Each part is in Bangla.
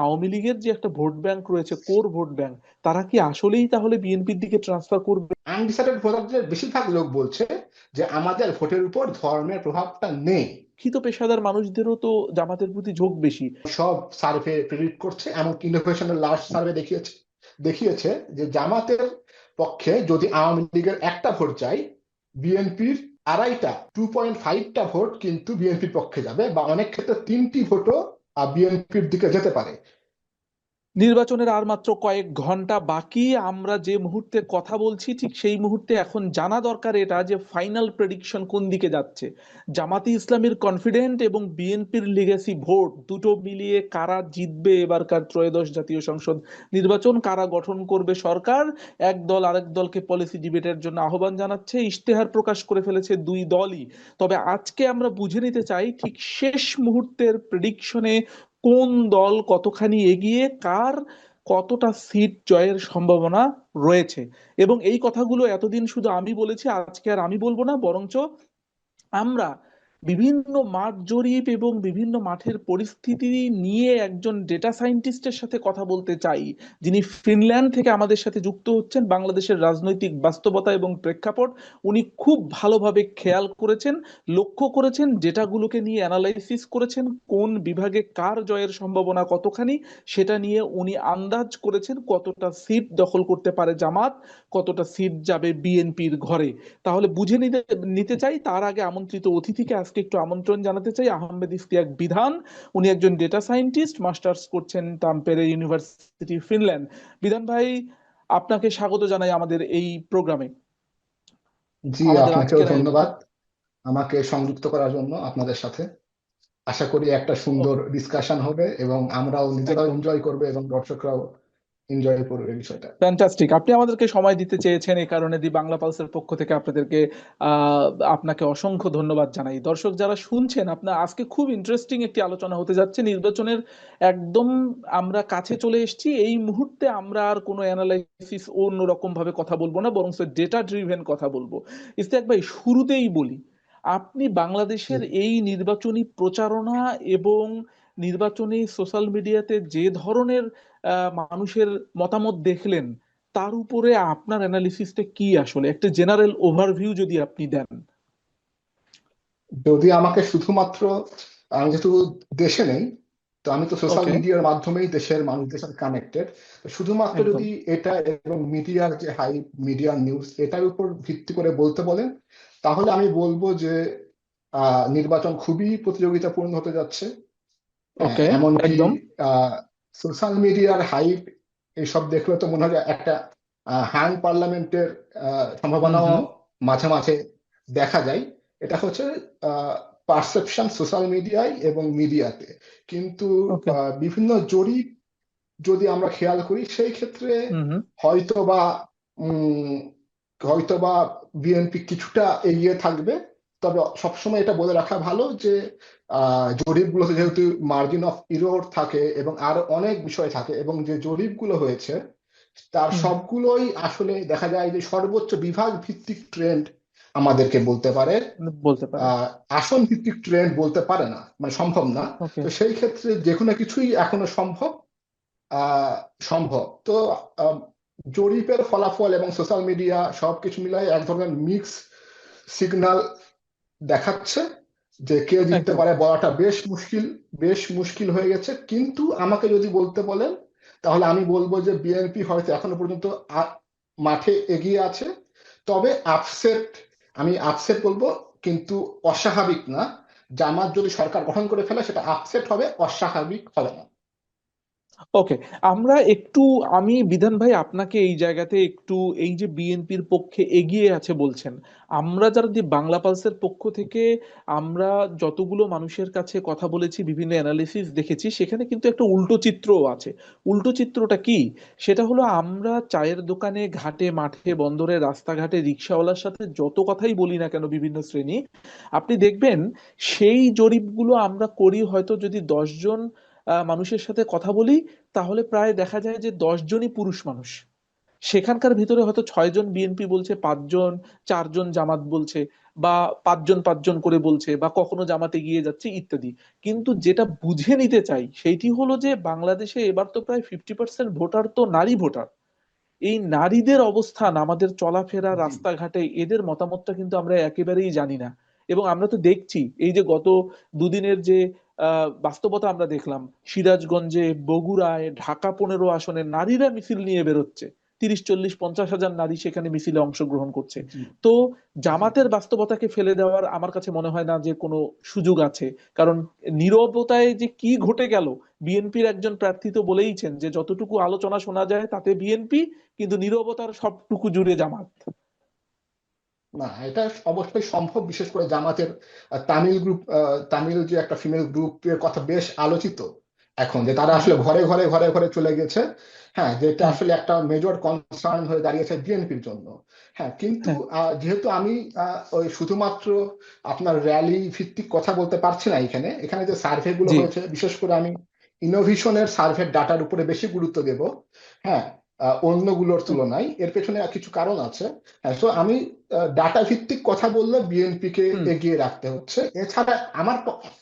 আওয়ামী লীগের যে একটা ভোট ব্যাংক রয়েছে, কোর ভোট ব্যাংক, তারা কি আসলেই তাহলে বিএনপির দিকে ট্রান্সফার করবে? আনডিসাইডেড ভোটারদের বেশিরভাগ লোক বলছে যে আমাদের ভোটের উপর ধর্মের প্রভাবটা নেই। শিক্ষিত পেশাদার মানুষদেরও তো জামাতের প্রতি ঝোঁক বেশি। সব সার্ভে প্রেডিক্ট করছে, এমনকি ইনোভেশনের লাস্ট সার্ভে দেখিয়েছে দেখিয়েছে যে জামাতের পক্ষে যদি আওয়ামী লীগের একটা ভোট যায়, বিএনপির আড়াইটা 2.5টা ভোট কিন্তু বিএনপির পক্ষে যাবে, বা অনেক ক্ষেত্রে 3টি ভোটও বিএনপির দিকে যেতে পারে। নির্বাচনের আর মাত্র কয়েক ঘন্টা বাকি। আমরা যে মুহূর্তে কথা বলছি ঠিক সেই মুহূর্তে এখন জানা দরকার এটা যে ফাইনাল প্রেডিকশন কোন দিকে যাচ্ছে। জামাতি ইসলামীর কনফিডেন্ট এবং বিএনপির লিগেসি ভোট দুটো মিলিয়ে কারা জিতবে এবারকার ত্রয়োদশ জাতীয় সংসদ নির্বাচন, কারা গঠন করবে সরকার। এক দল আরেক দলকে পলিসি ডিবেটের জন্য আহ্বান জানাচ্ছে, ইশতেহার প্রকাশ করে ফেলেছে দুই দলই। তবে আজকে আমরা বুঝে নিতে চাই ঠিক শেষ মুহূর্তের প্রেডিকশনে কোন দল কতখানি এগিয়ে, কার কতটা সিট জয়ের সম্ভাবনা রয়েছে। এবং এই কথাগুলো এতদিন শুধু আমি বলেছি, আজকে আর আমি বলবো না, বরঞ্চ আমরা বিভিন্ন মাঠ জরিপ এবং বিভিন্ন মাঠের পরিস্থিতি নিয়ে একজন ডেটা সায়েন্টিস্টের সাথে কথা বলতে চাই, যিনি ফিনল্যান্ড থেকে আমাদের সাথে যুক্ত হচ্ছেন। বাংলাদেশের রাজনৈতিক বাস্তবতা এবং প্রেক্ষাপট উনি খুব ভালোভাবে খেয়াল করেছেন, লক্ষ্য করেছেন, ডেটাগুলোকে নিয়ে অ্যানালাইসিস করেছেন, কোন বিভাগে কার জয়ের সম্ভাবনা কতখানি সেটা নিয়ে উনি আন্দাজ করেছেন কতটা সিট দখল করতে পারে জামাত, কতটা সিট যাবে বিএনপির ঘরে। তাহলে বুঝে নিতে নিতে চাই তার আগে আমন্ত্রিত অতিথিকে আজকে একটু আমন্ত্রণ জানাতে চাই, আহমেদ ইফতিয়াক বিধান। উনি একজন ডেটা সায়েন্টিস্ট, মাস্টার্স করছেন তাম্পেরে ইউনিভার্সিটি, ফিনল্যান্ড। বিধান ভাই, আপনাকে স্বাগত জানাই আমাদের এই প্রোগ্রামে, জি, আমাদের আপনাকেও আজকের আয়োজনে। ধন্যবাদ আমাকে সংযুক্ত করার জন্য আপনাদের সাথে। আশা করি একটা সুন্দর ওকে, ডিসকাশন হবে এবং আমরাও নিজেরাও একদম এনজয় করবে এবং দর্শকরাও এনজয় করবে বিষয়টা। ফ্যান্টাস্টিক। আপনি আমাদেরকে সময় দিতে চেয়েছেন, এই কারণে দি বাংলা পালসের পক্ষ থেকে আপনাদেরকে আহ আপনাকে অসংখ্য ধন্যবাদ জানাই। দর্শক যারা শুনছেন, আপনার আজকে খুব ইন্টারেস্টিং একটি আলোচনা হতে যাচ্ছে নির্বাচনের একদম আমরা কাছে চলে এসেছি। এই মুহূর্তে আমরা আর কোনো অ্যানালাইসিস অন্য রকম ভাবে কথা বলবো না, বরং ডেটা ড্রিভেন কথা বলবো। ইস্তেক ভাই, শুরুতেই বলি, আপনি বাংলাদেশের এই নির্বাচনী প্রচারণা এবং নির্বাচনী সোশ্যাল মিডিয়াতে যে ধরনের মানুষের মতামত দেখলেন, তার উপরে আপনার অ্যানালিসিসটা কি? আসলে একটা জেনারেল ওভারভিউ যদি আপনি দেন। যদি আমাকে শুধুমাত্র, আমি যেহেতু দেশে নেই, তো আমি তো সোশ্যাল ওকে, মিডিয়ার মাধ্যমেই দেশের মানুষদের সাথে কানেক্টেড। শুধুমাত্র একদম। যদি এটা এবং মিডিয়ার যে হাই, মিডিয়ার নিউজ এটার উপর ভিত্তি করে বলতে বলেন, তাহলে আমি বলবো যে নির্বাচন খুবই প্রতিযোগিতাপূর্ণ হতে যাচ্ছে। হ্যাঁ, ওকে, এমনকি একদম। সোশ্যাল মিডিয়ার হাইপ এইসব দেখলে তো মনে হয় যে একটা হ্যাং পার্লামেন্টের হুম সম্ভাবনাও হুম। মাঝে মাঝে দেখা যায়। এটা হচ্ছে পারসেপশন সোশ্যাল মিডিয়ায় এবং মিডিয়াতে। কিন্তু ওকে। বিভিন্ন জরিপ যদি আমরা খেয়াল করি সেই ক্ষেত্রে হুম হুম। হয়তো বা উম, হয়তো বা বিএনপি কিছুটা এগিয়ে থাকবে। তবে সবসময় এটা বলে রাখা ভালো যে জরিপগুলোতে যেহেতু মার্জিন অফ ইরর থাকে এবং আরো অনেক বিষয় থাকে, এবং যে জরিপগুলো হয়েছে তার হুম সবগুলোই আসলে দেখা যায় যে সর্বোচ্চ বিভাগ ভিত্তিক ট্রেন্ড আমাদেরকে বলতে পারে, হুম, বলতে পারে। আসন ভিত্তিক ট্রেন্ড বলতে পারে না, মানে সম্ভব না। ওকে। তো সেই ক্ষেত্রে যে কোনো কিছুই এখনো সম্ভব। আহ, সম্ভব তো আহ, জরিপের ফলাফল এবং সোশ্যাল মিডিয়া সবকিছু মিলাই এক ধরনের মিক্স সিগন্যাল দেখাচ্ছে। যে কে জিততে একদম। পারে বলাটা বেশ মুশকিল হয়ে গেছে। কিন্তু আমাকে যদি বলতে বলেন, তাহলে আমি বলবো যে বিএনপি হয়তো এখনো পর্যন্ত মাঠে এগিয়ে আছে। তবে আপসেট, আমি আপসেট বলবো, কিন্তু অস্বাভাবিক না। জামাত যদি সরকার গঠন করে ফেলে সেটা আপসেট হবে, অস্বাভাবিক হবে না। ওকে, আমরা একটু, আমি বিধান ভাই আপনাকে এই জায়গাতে একটু, এই যে বিএনপির পক্ষে এগিয়ে আছে বলছেন, আমরা যারা দি বাংলা পালসের পক্ষ থেকে আমরা যতগুলো মানুষের কাছে কথা বলেছি, বিভিন্ন অ্যানালিসিস দেখেছি, সেখানে কিন্তু একটা উল্টো চিত্রও আছে। উল্টো চিত্রটা কি? সেটা হলো, আমরা চায়ের দোকানে, ঘাটে, মাঠে, বন্দরে, রাস্তাঘাটে রিক্সাওয়ালার সাথে যত কথাই বলি না কেন বিভিন্ন শ্রেণী, আপনি দেখবেন সেই জরিপগুলো আমরা করি হয়তো যদি 10 জন মানুষের সাথে কথা বলি, তাহলে প্রায় দেখা যায় যে 10 জনই পুরুষ মানুষ। সেখানকার ভিতরে হয়তো 6 জন বিএনপি বলছে, 5 জন, 4 জন জামাত বলছে, বা 5 জন 5 জন করে বলছে, বা কখনো জামাতে গিয়ে যাচ্ছে ইত্যাদি। কিন্তু যেটা বুঝে নিতে চাই সেইটি হলো যে বাংলাদেশে এবার তো প্রায় 50% ভোটার তো নারী ভোটার। এই নারীদের অবস্থান, আমাদের চলাফেরা জি। রাস্তাঘাটে এদের মতামতটা কিন্তু আমরা একেবারেই জানি না। এবং আমরা তো দেখছি এই যে গত দুদিনের যে বাস্তবতা আমরা দেখলাম, সিরাজগঞ্জে, বগুড়ায়, ঢাকা 15 আসনের নারীরা মিছিল নিয়ে বেরোচ্ছে, 30, 40, 50 হাজার নারী সেখানে মিছিলে অংশগ্রহণ করছে। জি। তো জি। জামাতের বাস্তবতাকে ফেলে দেওয়ার আমার কাছে মনে হয় না যে কোনো সুযোগ আছে। কারণ নীরবতায় যে কি ঘটে গেল, বিএনপির একজন প্রার্থী তো বলেইছেন যে যতটুকু আলোচনা শোনা যায় তাতে বিএনপি, কিন্তু নীরবতার সবটুকু জুড়ে জামাত। না, এটা অবশ্যই সম্ভব, বিশেষ করে জামাতের তামিল গ্রুপ, তামিল যে একটা ফিমেল গ্রুপের কথা বেশ আলোচিত এখন, যে তারা হুম। আসলে ঘরে ঘরে ঘরে ঘরে চলে গেছে। হ্যাঁ, যেটা হ্যাঁ। আসলে একটা মেজর কনসার্ন হয়ে দাঁড়িয়েছে বিএনপির জন্য। হ্যাঁ, কিন্তু হ্যাঁ। যেহেতু আমি ওই শুধুমাত্র আপনার র্যালি ভিত্তিক কথা বলতে পারছি না, এখানে এখানে যে সার্ভে গুলো জি। হয়েছে, বিশেষ করে আমি ইনোভেশনের সার্ভে ডাটার উপরে বেশি গুরুত্ব দেব। হ্যাঁ, অন্যগুলোর হুম। তুলনায় এর পেছনে কিছু কারণ আছে। হ্যাঁ, তো আমি ডাটা ভিত্তিক কথা বললে বিএনপি কে হুম। এগিয়ে রাখতে হচ্ছে। এছাড়া আমার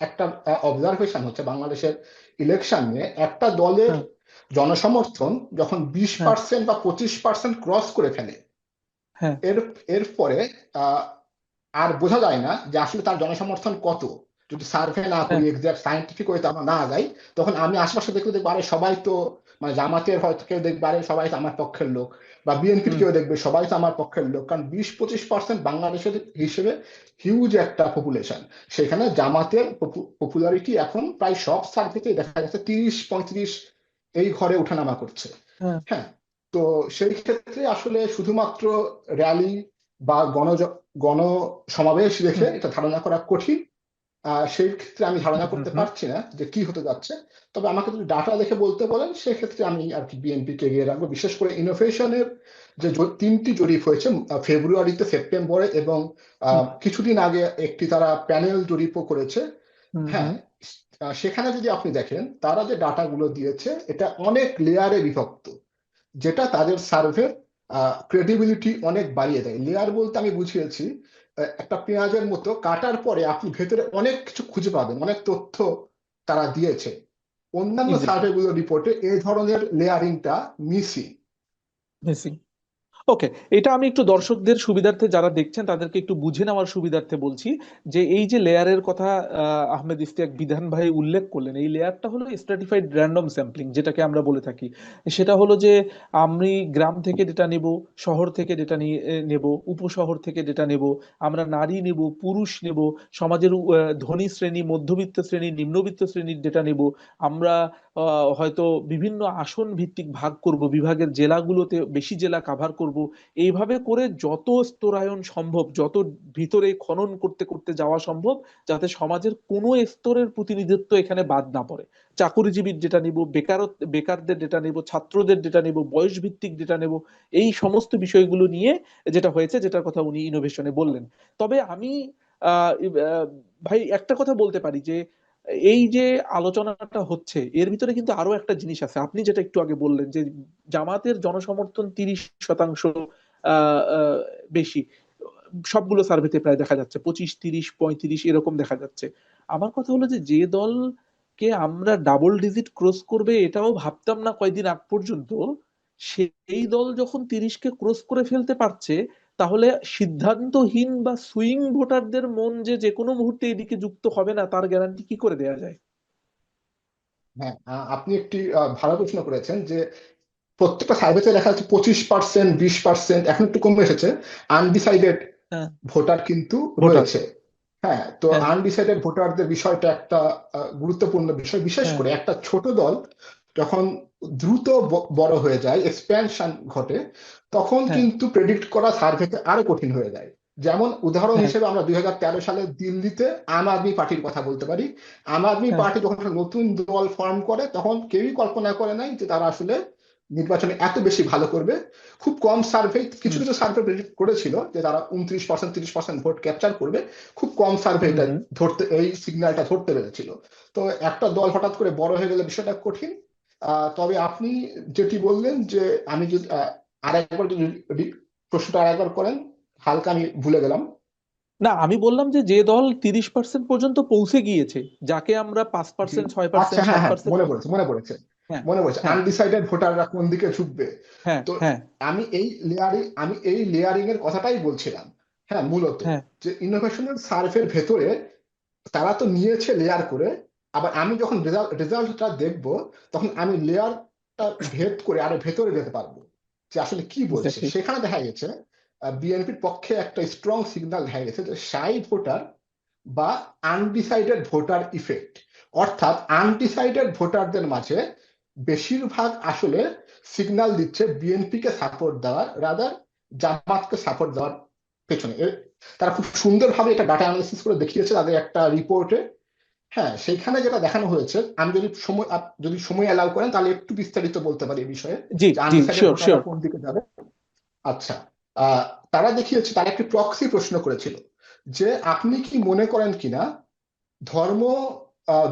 একটা অবজারভেশন হচ্ছে, বাংলাদেশের ইলেকশন নিয়ে একটা দলের হ্যাঁ। জনসমর্থন যখন বিশ হ্যাঁ। পার্সেন্ট বা 25% ক্রস করে ফেলে, হ্যাঁ। এর এরপরে আহ, আর বোঝা যায় না যে আসলে তার জনসমর্থন কত। যদি সার্ভে না করি, হ্যাঁ। এক্সাক্ট সাইন্টিফিক ওয়েতে আমরা না যাই, তখন আমি আশেপাশে দেখলে দেখবো আরে সবাই তো, মানে জামাতের হয়তো কেউ দেখবে আরে সবাই তো আমার পক্ষের লোক, বা বিএনপির হুম। কেউ দেখবে সবাই তো আমার পক্ষের লোক। কারণ 20-25% বাংলাদেশের হিসেবে হিউজ একটা পপুলেশন। সেখানে জামাতের পপুলারিটি এখন প্রায় সব সার্ভেতেই দেখা যাচ্ছে 30-35 এই ঘরে ওঠানামা করছে। হ্যাঁ। হ্যাঁ, তো সেই ক্ষেত্রে আসলে শুধুমাত্র র্যালি বা গণ সমাবেশ দেখে হুম। এটা ধারণা করা কঠিন। সেই ক্ষেত্রে আমি হুম। ধারণা হুম। করতে হুম। পারছি না যে কি হতে যাচ্ছে। তবে আমাকে যদি ডাটা দেখে বলতে বলেন, সেক্ষেত্রে আমি আর কি বিএনপি কে এগিয়ে রাখবো। বিশেষ করে ইনোভেশনের যে তিনটি জরিপ হয়েছে, ফেব্রুয়ারিতে, সেপ্টেম্বরে এবং হুম। কিছুদিন আগে একটি তারা প্যানেল জরিপও করেছে। হুম। হ্যাঁ, হুম। সেখানে যদি আপনি দেখেন তারা যে ডাটাগুলো দিয়েছে এটা অনেক লেয়ারে বিভক্ত, যেটা তাদের সার্ভের ক্রেডিবিলিটি অনেক বাড়িয়ে দেয়। লেয়ার বলতে আমি বুঝিয়েছি, একটা পেঁয়াজের মতো কাটার পরে আপনি ভেতরে অনেক কিছু খুঁজে পাবেন, অনেক তথ্য তারা দিয়েছে। অন্যান্য এক্স্যাক্টলি। সার্ভেগুলো রিপোর্টে এই ধরনের লেয়ারিংটা মিসিং। ওকে, এটা আমি একটু দর্শকদের সুবিধার্থে, যারা দেখছেন তাদেরকে একটু বুঝে নেওয়ার সুবিধার্থে বলছি যে এই যে লেয়ারের কথা আহমেদ ইফতিয়াক বিধান ভাই উল্লেখ করলেন, এই লেয়ারটা হলো স্ট্র্যাটিফাইড র্যান্ডম স্যাম্পলিং, যেটাকে আমরা বলে থাকি। সেটা হলো যে আমি গ্রাম থেকে ডেটা নেব, শহর থেকে ডেটা নিয়ে নেব, উপশহর থেকে ডেটা নেব, আমরা নারী নেব, পুরুষ নেব, সমাজের ধনী শ্রেণী, মধ্যবিত্ত শ্রেণী, নিম্নবিত্ত শ্রেণীর ডেটা নেব। আমরা হয়তো বিভিন্ন আসন ভিত্তিক ভাগ করব, বিভাগের জেলাগুলোতে বেশি জেলা কাভার করব। এইভাবে করে যত স্তরায়ন সম্ভব, যত ভিতরে খনন করতে করতে যাওয়া সম্ভব, যাতে সমাজের কোনো স্তরের প্রতিনিধিত্ব এখানে বাদ না পড়ে। চাকুরিজীবীর ডেটা নিব, বেকারদের ডেটা নেব, ছাত্রদের ডেটা নেব, বয়স ভিত্তিক ডেটা নেব। এই সমস্ত বিষয়গুলো নিয়ে যেটা হয়েছে, যেটার কথা উনি ইনোভেশনে বললেন। তবে আমি আহ আহ, ভাই একটা কথা বলতে পারি যে এই যে আলোচনাটা হচ্ছে এর ভিতরে কিন্তু আরো একটা জিনিস আছে, আপনি যেটা একটু আগে বললেন যে জামাতের জনসমর্থন 30% আহ আহ, বেশি, সবগুলো সার্ভেতে প্রায় দেখা যাচ্ছে 25, 30, 35 এরকম দেখা যাচ্ছে। আমার কথা হলো যে যে দলকে আমরা ডাবল ডিজিট ক্রস করবে এটাও ভাবতাম না কয়দিন আগ পর্যন্ত, সেই দল যখন 30কে ক্রস করে ফেলতে পারছে, তাহলে সিদ্ধান্তহীন বা সুইং ভোটারদের মন যে যে কোনো মুহূর্তে এদিকে যুক্ত হবে না তার গ্যারান্টি কি করে দেয়া যায়? হ্যাঁ, আপনি একটি ভালো প্রশ্ন করেছেন যে প্রত্যেকটা সার্ভেতে দেখা যাচ্ছে 25%, 20%, এখন একটু কমে এসেছে আনডিসাইডেড হ্যাঁ। ভোটার কিন্তু ভোটার। রয়েছে। হ্যাঁ, তো হ্যাঁ। আনডিসাইডেড ভোটারদের বিষয়টা একটা গুরুত্বপূর্ণ বিষয়। বিশেষ হ্যাঁ। করে একটা ছোট দল যখন দ্রুত বড় হয়ে যায়, এক্সপ্যানশন ঘটে, তখন হ্যাঁ। কিন্তু প্রেডিক্ট করা সার্ভেতে আরো কঠিন হয়ে যায়। যেমন উদাহরণ হ্যাঁ। হিসেবে আমরা 2013 সালে দিল্লিতে আম আদমি পার্টির কথা বলতে পারি। আম আদমি হ্যাঁ। পার্টি যখন একটা নতুন দল ফর্ম করে, তখন কেউই কল্পনা করে নাই যে তারা আসলে নির্বাচনে এত বেশি ভালো করবে। খুব কম সার্ভে, কিছু হুম। কিছু সার্ভে প্রেডিক্ট করেছিল যে তারা 29%, 30% ভোট ক্যাপচার করবে। খুব কম সার্ভে হুম। এটা হুম। ধরতে, এই সিগন্যালটা ধরতে পেরেছিল। তো একটা দল হঠাৎ করে বড় হয়ে গেলে বিষয়টা কঠিন। তবে আপনি যেটি বললেন যে আমি যদি আরেকবার যদি প্রশ্নটা আরেকবার করেন, হালকা আমি ভুলে গেলাম। না, আমি বললাম যে যে দল 30% পর্যন্ত পৌঁছে গিয়েছে, যাকে আমরা পাঁচ জি, পার্সেন্ট ছয় আচ্ছা, পার্সেন্ট হ্যাঁ সাত হ্যাঁ, পার্সেন্ট মনে পড়েছে, মনে পড়েছে, হ্যাঁ, মনে পড়েছে, হ্যাঁ, আনডিসাইডেড ভোটাররা কোন দিকে ঝুঁকবে। হ্যাঁ, তো হ্যাঁ, আমি এই লেয়ারিং এর কথাটাই বলছিলাম। হ্যাঁ, মূলত হ্যাঁ, যে ইনোভেশনাল সার্ভের ভেতরে তারা তো নিয়েছে লেয়ার করে, আবার আমি যখন রেজাল্টটা দেখব, তখন আমি লেয়ারটা ভেদ করে আরো ভেতরে যেতে পারবো যে আসলে কি বলছে। এক্স্যাক্টলি। সেখানে দেখা গেছে বিএনপির পক্ষে একটা স্ট্রং সিগন্যাল দেখা গেছে যে সাই ভোটার বা আনডিসাইডেড ভোটার ইফেক্ট, অর্থাৎ আনডিসাইডেড ভোটারদের মাঝে বেশিরভাগ আসলে সিগন্যাল দিচ্ছে বিএনপি কে সাপোর্ট দেওয়ার, রাদার জামাতকে সাপোর্ট দেওয়ার পেছনে। তারা খুব সুন্দরভাবে এটা ডাটা অ্যানালিসিস করে দেখিয়েছে তাদের একটা রিপোর্টে। হ্যাঁ, সেইখানে যেটা দেখানো হয়েছে, আমি যদি সময় অ্যালাউ করেন তাহলে একটু বিস্তারিত বলতে পারি এই বিষয়ে, জি, যে জি, আনডিসাইডেড শিওর, ভোটাররা শিওর। কোন দিকে যাবে। আচ্ছা, আহ, তারা দেখিয়েছে, তারা একটি প্রক্সি প্রশ্ন করেছিল যে আপনি কি মনে করেন কিনা ধর্ম, আহ,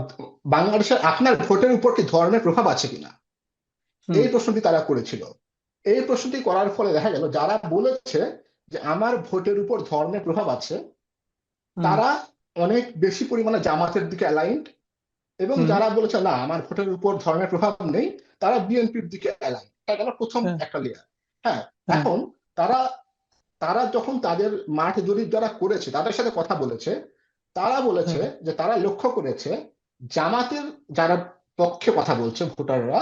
বাংলাদেশের আপনার ভোটের উপর কি ধর্মের প্রভাব আছে কিনা, হুম, এই প্রশ্নটি তারা করেছিল। এই প্রশ্নটি করার ফলে দেখা গেল যারা বলেছে যে আমার ভোটের উপর ধর্মের প্রভাব আছে, হুম, তারা অনেক বেশি পরিমাণে জামাতের দিকে অ্যালাইন্ড, এবং হুম, যারা বলেছে না আমার ভোটের উপর ধর্মের প্রভাব নেই, তারা বিএনপির দিকে অ্যালাইন্ড। এটা গেল প্রথম হ্যাঁ, একটা লেয়ার। হ্যাঁ, হ্যাঁ, এখন তারা তারা যখন তাদের মাঠ জরিপ যারা করেছে তাদের সাথে কথা বলেছে, তারা বলেছে হ্যাঁ, যে তারা লক্ষ্য করেছে জামাতের যারা পক্ষে কথা বলছে ভোটাররা,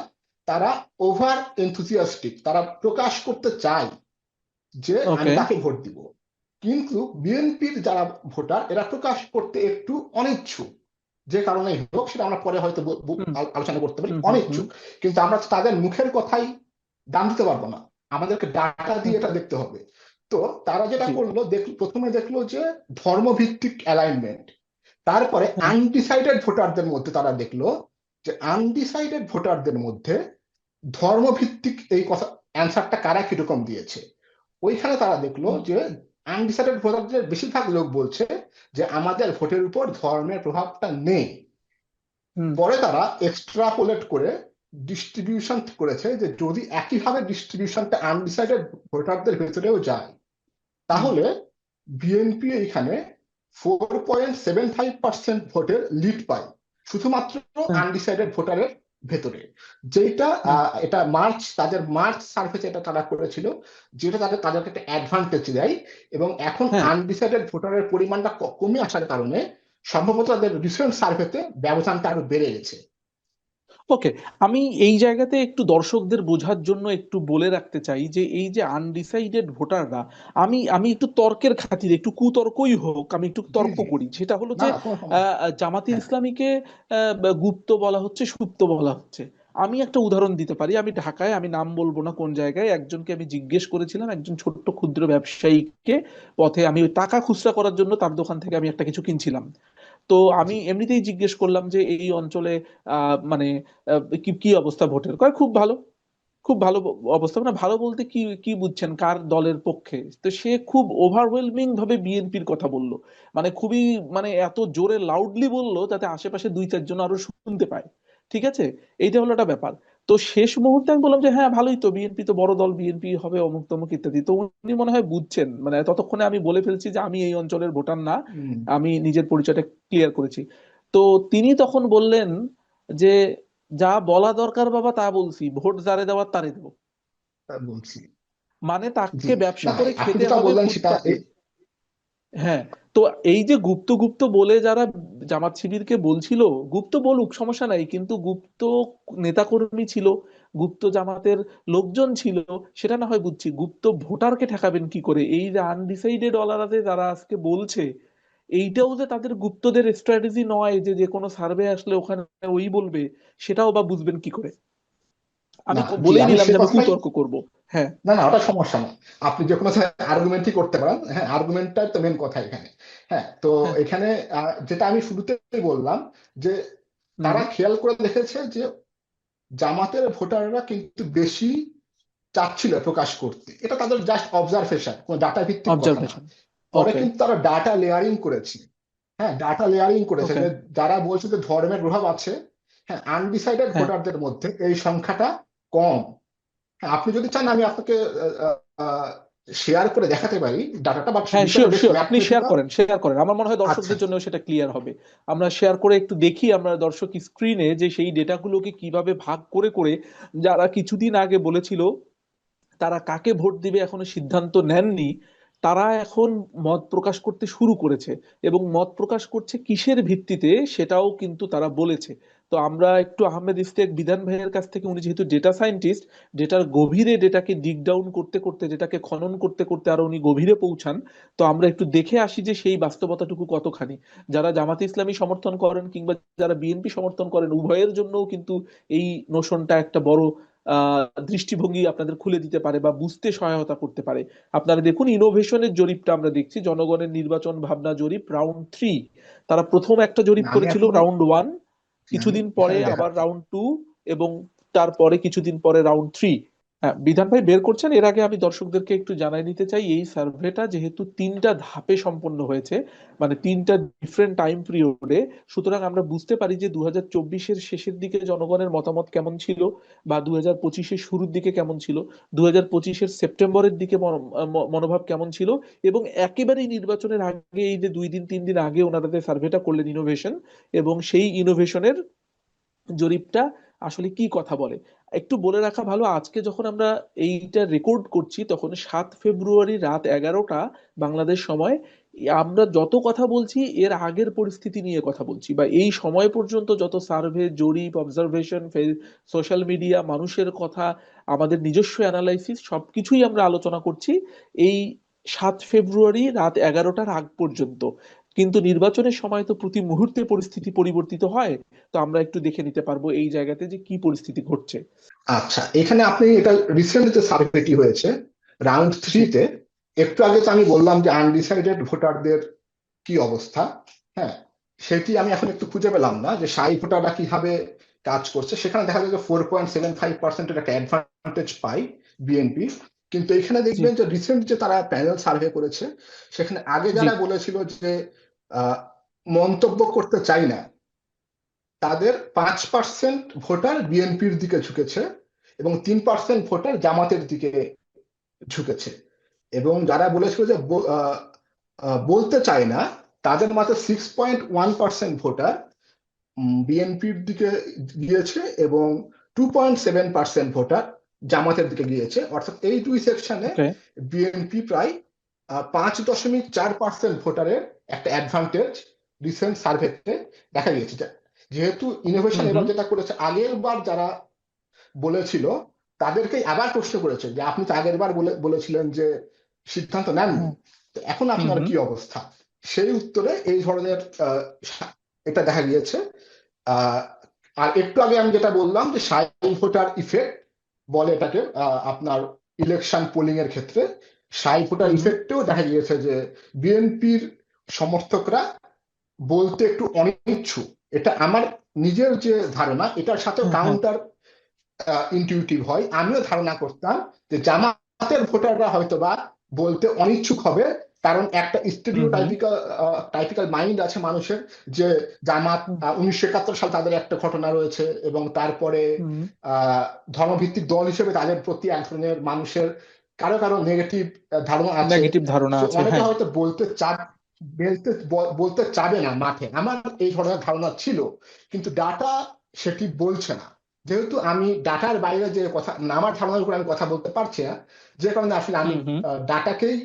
তারা ওভার এনথুজিয়াস্টিক, তারা প্রকাশ করতে চায় যে আমি ওকে, তাকে ভোট দিব। কিন্তু বিএনপির যারা ভোটার, এরা প্রকাশ করতে একটু অনিচ্ছুক, যে কারণে হোক সেটা আমরা পরে হয়তো হুম, আলোচনা করতে পারি, হুম, হুম, হুম, অনিচ্ছুক। কিন্তু আমরা তাদের মুখের কথাই দাম দিতে পারবো না, আমাদেরকে ডাটা হুম, দিয়ে এটা দেখতে হবে। তো তারা যেটা জি, করলো, প্রথমে দেখলো যে ধর্মভিত্তিক অ্যালাইনমেন্ট, তারপরে হ্যাঁ, আনডিসাইডেড ভোটারদের মধ্যে তারা দেখলো যে আনডিসাইডেড ভোটারদের মধ্যে ধর্মভিত্তিক এই কথা অ্যান্সারটা কারা কিরকম দিয়েছে। ওইখানে তারা দেখলো হুম, যে আনডিসাইডেড ভোটারদের বেশিরভাগ লোক বলছে যে আমাদের ভোটের উপর ধর্মের প্রভাবটা নেই। হুম, পরে তারা এক্সট্রাপোলেট করে ডিস্ট্রিবিউশন করেছে যে যদি একইভাবে ডিস্ট্রিবিউশনটা আনডিসাইডেড ভোটারদের ভেতরেও যায়, হুম, তাহলে বিএনপি এইখানে 4.75% ভোটের লিড পায়, শুধুমাত্র হ্যাঁ, আনডিসাইডেড ভোটারের ভেতরে। যেটা হ্যাঁ, এটা তাদের মার্চ সার্ভেতে এটা তারা করেছিল, যেটা তাদেরকে একটা অ্যাডভান্টেজ দেয়। এবং এখন হ্যাঁ। আনডিসাইডেড ভোটারের পরিমাণটা কমে আসার কারণে সম্ভবত তাদের রিসেন্ট সার্ভেতে ব্যবধানটা আরো বেড়ে গেছে। ওকে, আমি এই জায়গাতে একটু দর্শকদের বোঝার জন্য একটু বলে রাখতে চাই যে এই যে আনডিসাইডেড ভোটাররা, আমি আমি একটু তর্কের খাতিরে, একটু কুতর্কই হোক, আমি একটু জি তর্ক জি, করি, সেটা হলো না যে না, কোনো সমস্যা জামাতে হ্যাঁ, ইসলামীকে গুপ্ত বলা হচ্ছে, সুপ্ত বলা হচ্ছে। আমি একটা উদাহরণ দিতে পারি। আমি ঢাকায়, আমি নাম বলবো না কোন জায়গায়, একজনকে আমি জিজ্ঞেস করেছিলাম, একজন ছোট্ট ক্ষুদ্র ব্যবসায়ীকে, পথে আমি ওই টাকা খুচরা করার জন্য তার দোকান থেকে আমি একটা কিছু কিনছিলাম। তো আমি জি এমনিতেই জিজ্ঞেস করলাম যে এই অঞ্চলে মানে কি কি অবস্থা ভোটের, কয় খুব ভালো, খুব ভালো অবস্থা। মানে ভালো বলতে কি কি বুঝছেন, কার দলের পক্ষে? তো সে খুব ওভারওয়েলমিং ভাবে বিএনপির কথা বলল, মানে খুবই, মানে এত জোরে লাউডলি বলল যাতে আশেপাশে দুই চারজন আরো শুনতে পায়। ঠিক আছে, এইটা হলো একটা ব্যাপার। তো শেষ মুহূর্তে আমি বললাম যে হ্যাঁ ভালোই তো, বিএনপি তো বড় দল, বিএনপি হবে অমুক তমুক ইত্যাদি। তো উনি মনে হয় বুঝছেন, মানে ততক্ষণে আমি বলে ফেলছি যে আমি এই অঞ্চলের ভোটার না, হুম, আমি নিজের পরিচয়টা ক্লিয়ার করেছি। তো তিনি তখন বললেন যে যা বলা দরকার বাবা তা বলছি, ভোট যারে দেওয়ার তারে দেবো। তা বলছি। মানে জি, তাকে ব্যবসা না, করে আপনি খেতে যেটা হবে বললেন সেটা ফুটপাতে। হ্যাঁ। তো এই যে গুপ্ত গুপ্ত বলে যারা জামাত শিবিরকে বলছিল, গুপ্ত বলুক সমস্যা নাই, কিন্তু গুপ্ত নেতাকর্মী ছিল, গুপ্ত জামাতের লোকজন ছিল, সেটা না হয় বুঝছি, গুপ্ত ভোটারকে ঠেকাবেন কি করে? এই যে আনডিসাইডেড অলারাতে যারা আজকে বলছে, এইটাও যে তাদের গুপ্তদের স্ট্র্যাটেজি নয় যে যে কোনো সার্ভে আসলে ওখানে ওই বলবে, সেটাও বা বুঝবেন কি করে? আমি না, জি, বলেই আমি নিলাম সে যে আমি কথাটাই, কুতর্ক করব। হ্যাঁ, না না, ওটা সমস্যা না, আপনি যে কোনো আর্গুমেন্টই করতে পারেন। হ্যাঁ, আর্গুমেন্টটাই তো মেন কথা এখানে। হ্যাঁ, তো হ্যাঁ, এখানে যেটা আমি শুরুতেই বললাম যে হুম, তারা খেয়াল করে দেখেছে যে জামাতের ভোটাররা কিন্তু বেশি চাচ্ছিল প্রকাশ করতে, এটা তাদের জাস্ট অবজারভেশন, কোনো ডাটা ভিত্তিক কথা না। অবজারভেশন। পরে ওকে, কিন্তু তারা ডাটা লেয়ারিং করেছে। হ্যাঁ, ডাটা লেয়ারিং করেছে ওকে, যে যারা বলছে যে ধর্মের প্রভাব আছে, হ্যাঁ, আনডিসাইডেড হ্যাঁ, ভোটারদের মধ্যে এই সংখ্যাটা কম। হ্যাঁ, আপনি যদি চান আমি আপনাকে শেয়ার করে দেখাতে পারি ডাটাটা, বাট হ্যাঁ, বিষয়টা শিওর বেশ শিওর, আপনি শেয়ার ম্যাথমেটিক্যাল। করেন, শেয়ার করেন, আমার মনে হয় আচ্ছা, দর্শকদের জন্য সেটা ক্লিয়ার হবে। আমরা শেয়ার করে একটু দেখি, আমরা দর্শক স্ক্রিনে যে সেই ডেটাগুলোকে কিভাবে ভাগ করে করে যারা কিছুদিন আগে বলেছিল তারা কাকে ভোট দিবে এখনো সিদ্ধান্ত নেননি, তারা এখন মত প্রকাশ করতে শুরু করেছে। এবং মত প্রকাশ করছে কিসের ভিত্তিতে সেটাও কিন্তু তারা বলেছে। তো আমরা একটু আহমেদ ইস্তেক বিধান ভাইয়ের কাছ থেকে, উনি যেহেতু ডেটা সায়েন্টিস্ট, ডেটার গভীরে, ডেটাকে ডিগ ডাউন করতে করতে, ডেটাকে খনন করতে করতে আরো উনি গভীরে পৌঁছান। তো আমরা একটু দেখে আসি যে সেই বাস্তবতাটুকু কতখানি। যারা জামাতে ইসলামী সমর্থন করেন কিংবা যারা বিএনপি সমর্থন করেন, উভয়ের জন্যও কিন্তু এই নোশনটা একটা বড় দৃষ্টিভঙ্গি আপনাদের খুলে দিতে পারে বা বুঝতে সহায়তা করতে পারে। আপনারা দেখুন, ইনোভেশনের জরিপটা আমরা দেখছি, জনগণের নির্বাচন ভাবনা জরিপ রাউন্ড 3। তারা প্রথম একটা জরিপ না আমি করেছিল এখন রাউন্ড 1, আমি কিছুদিন পরে এখানে আবার দেখাচ্ছি। রাউন্ড 2, এবং তারপরে কিছুদিন পরে রাউন্ড 3। হ্যাঁ, বিধান ভাই বের করছেন। এর আগে আমি দর্শকদেরকে একটু জানাই নিতে চাই, এই সার্ভেটা যেহেতু 3টা ধাপে সম্পন্ন হয়েছে, মানে 3টা ডিফারেন্ট টাইম পিরিয়ডে, সুতরাং আমরা বুঝতে পারি যে 2024-এর শেষের দিকে জনগণের মতামত কেমন ছিল, বা 2025-এর শুরুর দিকে কেমন ছিল, 2025-এর সেপ্টেম্বরের দিকে মনোভাব কেমন ছিল, এবং একেবারেই নির্বাচনের আগে এই যে 2 দিন 3 দিন আগে ওনারা যে সার্ভেটা করলেন ইনোভেশন, এবং সেই ইনোভেশনের জরিপটা আসলে কি কথা বলে। একটু বলে রাখা ভালো, আজকে যখন আমরা এইটা রেকর্ড করছি তখন 7 ফেব্রুয়ারি রাত 11টা বাংলাদেশ সময়। আমরা যত কথা বলছি এর আগের পরিস্থিতি নিয়ে কথা বলছি, বা এই সময় পর্যন্ত যত সার্ভে, জরিপ, অবজারভেশন, সোশ্যাল মিডিয়া, মানুষের কথা, আমাদের নিজস্ব অ্যানালাইসিস, সবকিছুই আমরা আলোচনা করছি এই 7 ফেব্রুয়ারি রাত 11টার আগ পর্যন্ত। কিন্তু নির্বাচনের সময় তো প্রতি মুহূর্তে পরিস্থিতি পরিবর্তিত হয়। তো আমরা একটু দেখে নিতে পারবো এই জায়গাতে যে কি পরিস্থিতি ঘটছে। আচ্ছা, এখানে আপনি এটা রিসেন্ট যে সার্ভেটি হয়েছে রাউন্ড 3 জি তে, একটু আগে তো আমি বললাম যে আনডিসাইডেড ভোটারদের কি অবস্থা। হ্যাঁ, সেটি আমি এখন একটু খুঁজে পেলাম না যে সাই ভোটাররা কিভাবে কাজ করছে। সেখানে দেখা যায় যে 4.75% একটা অ্যাডভান্টেজ পায় বিএনপি। কিন্তু এখানে জি দেখবেন যে রিসেন্ট যে তারা প্যানেল সার্ভে করেছে, সেখানে আগে জি। যারা বলেছিল যে আহ, মন্তব্য করতে চাই না, তাদের 5% ভোটার বিএনপির দিকে ঝুঁকেছে এবং 3% ভোটার জামাতের দিকে ঝুঁকেছে। এবং যারা বলেছিল যে বলতে চায় না, তাদের মাত্র 6.1% ভোটার বিএনপির দিকে গিয়েছে এবং 2.7% ভোটার জামাতের দিকে গিয়েছে। অর্থাৎ এই দুই সেকশনে ওকে। বিএনপি প্রায় 5.4% ভোটারের একটা অ্যাডভান্টেজ রিসেন্ট সার্ভেতে দেখা গিয়েছে। যেহেতু ইনোভেশন হুম এবার হুম যেটা করেছে, আগের বার যারা বলেছিল তাদেরকে আবার প্রশ্ন করেছে যে আপনি তো আগের বার বলেছিলেন যে সিদ্ধান্ত নেননি, হুম তো এখন হুম আপনার হুম। কি অবস্থা। সেই উত্তরে এই ধরনের এটা দেখা গিয়েছে। আহ, আর একটু আগে আমি যেটা বললাম যে সাই ভোটার ইফেক্ট বলে এটাকে, আপনার ইলেকশন পোলিং এর ক্ষেত্রে সাই ভোটার হুম হুম ইফেক্টেও দেখা গিয়েছে যে বিএনপির সমর্থকরা বলতে একটু অনিচ্ছুক। এটা আমার নিজের যে ধারণা, এটার সাথে হ্যাঁ হ্যাঁ। কাউন্টার ইনটিউটিভ হয়। আমিও ধারণা করতাম যে জামাতের ভোটাররা হয়তোবা বলতে অনিচ্ছুক হবে, কারণ একটা হুম হুম স্টেরিওটাইপিক্যাল টাইপিক্যাল মাইন্ড আছে মানুষের যে জামাত, হুম 1971 সাল তাদের একটা ঘটনা রয়েছে, এবং তারপরে হুম। আহ ধর্মভিত্তিক দল হিসেবে তাদের প্রতি এক ধরনের মানুষের কারো কারো নেগেটিভ ধারণা আছে। নেগেটিভ ধারণা সো আছে, অনেকে হ্যাঁ। হয়তো বলতে চাবে না মাঠে, আমার এই ধরনের ধারণা ছিল। কিন্তু ডাটা সেটি বলছে না। যেহেতু আমি ডাটার বাইরে যে কথা, আমার ধারণার উপর আমি কথা বলতে পারছি না, যে কারণে আসলে আমি হুম হুম। ডাটাকেই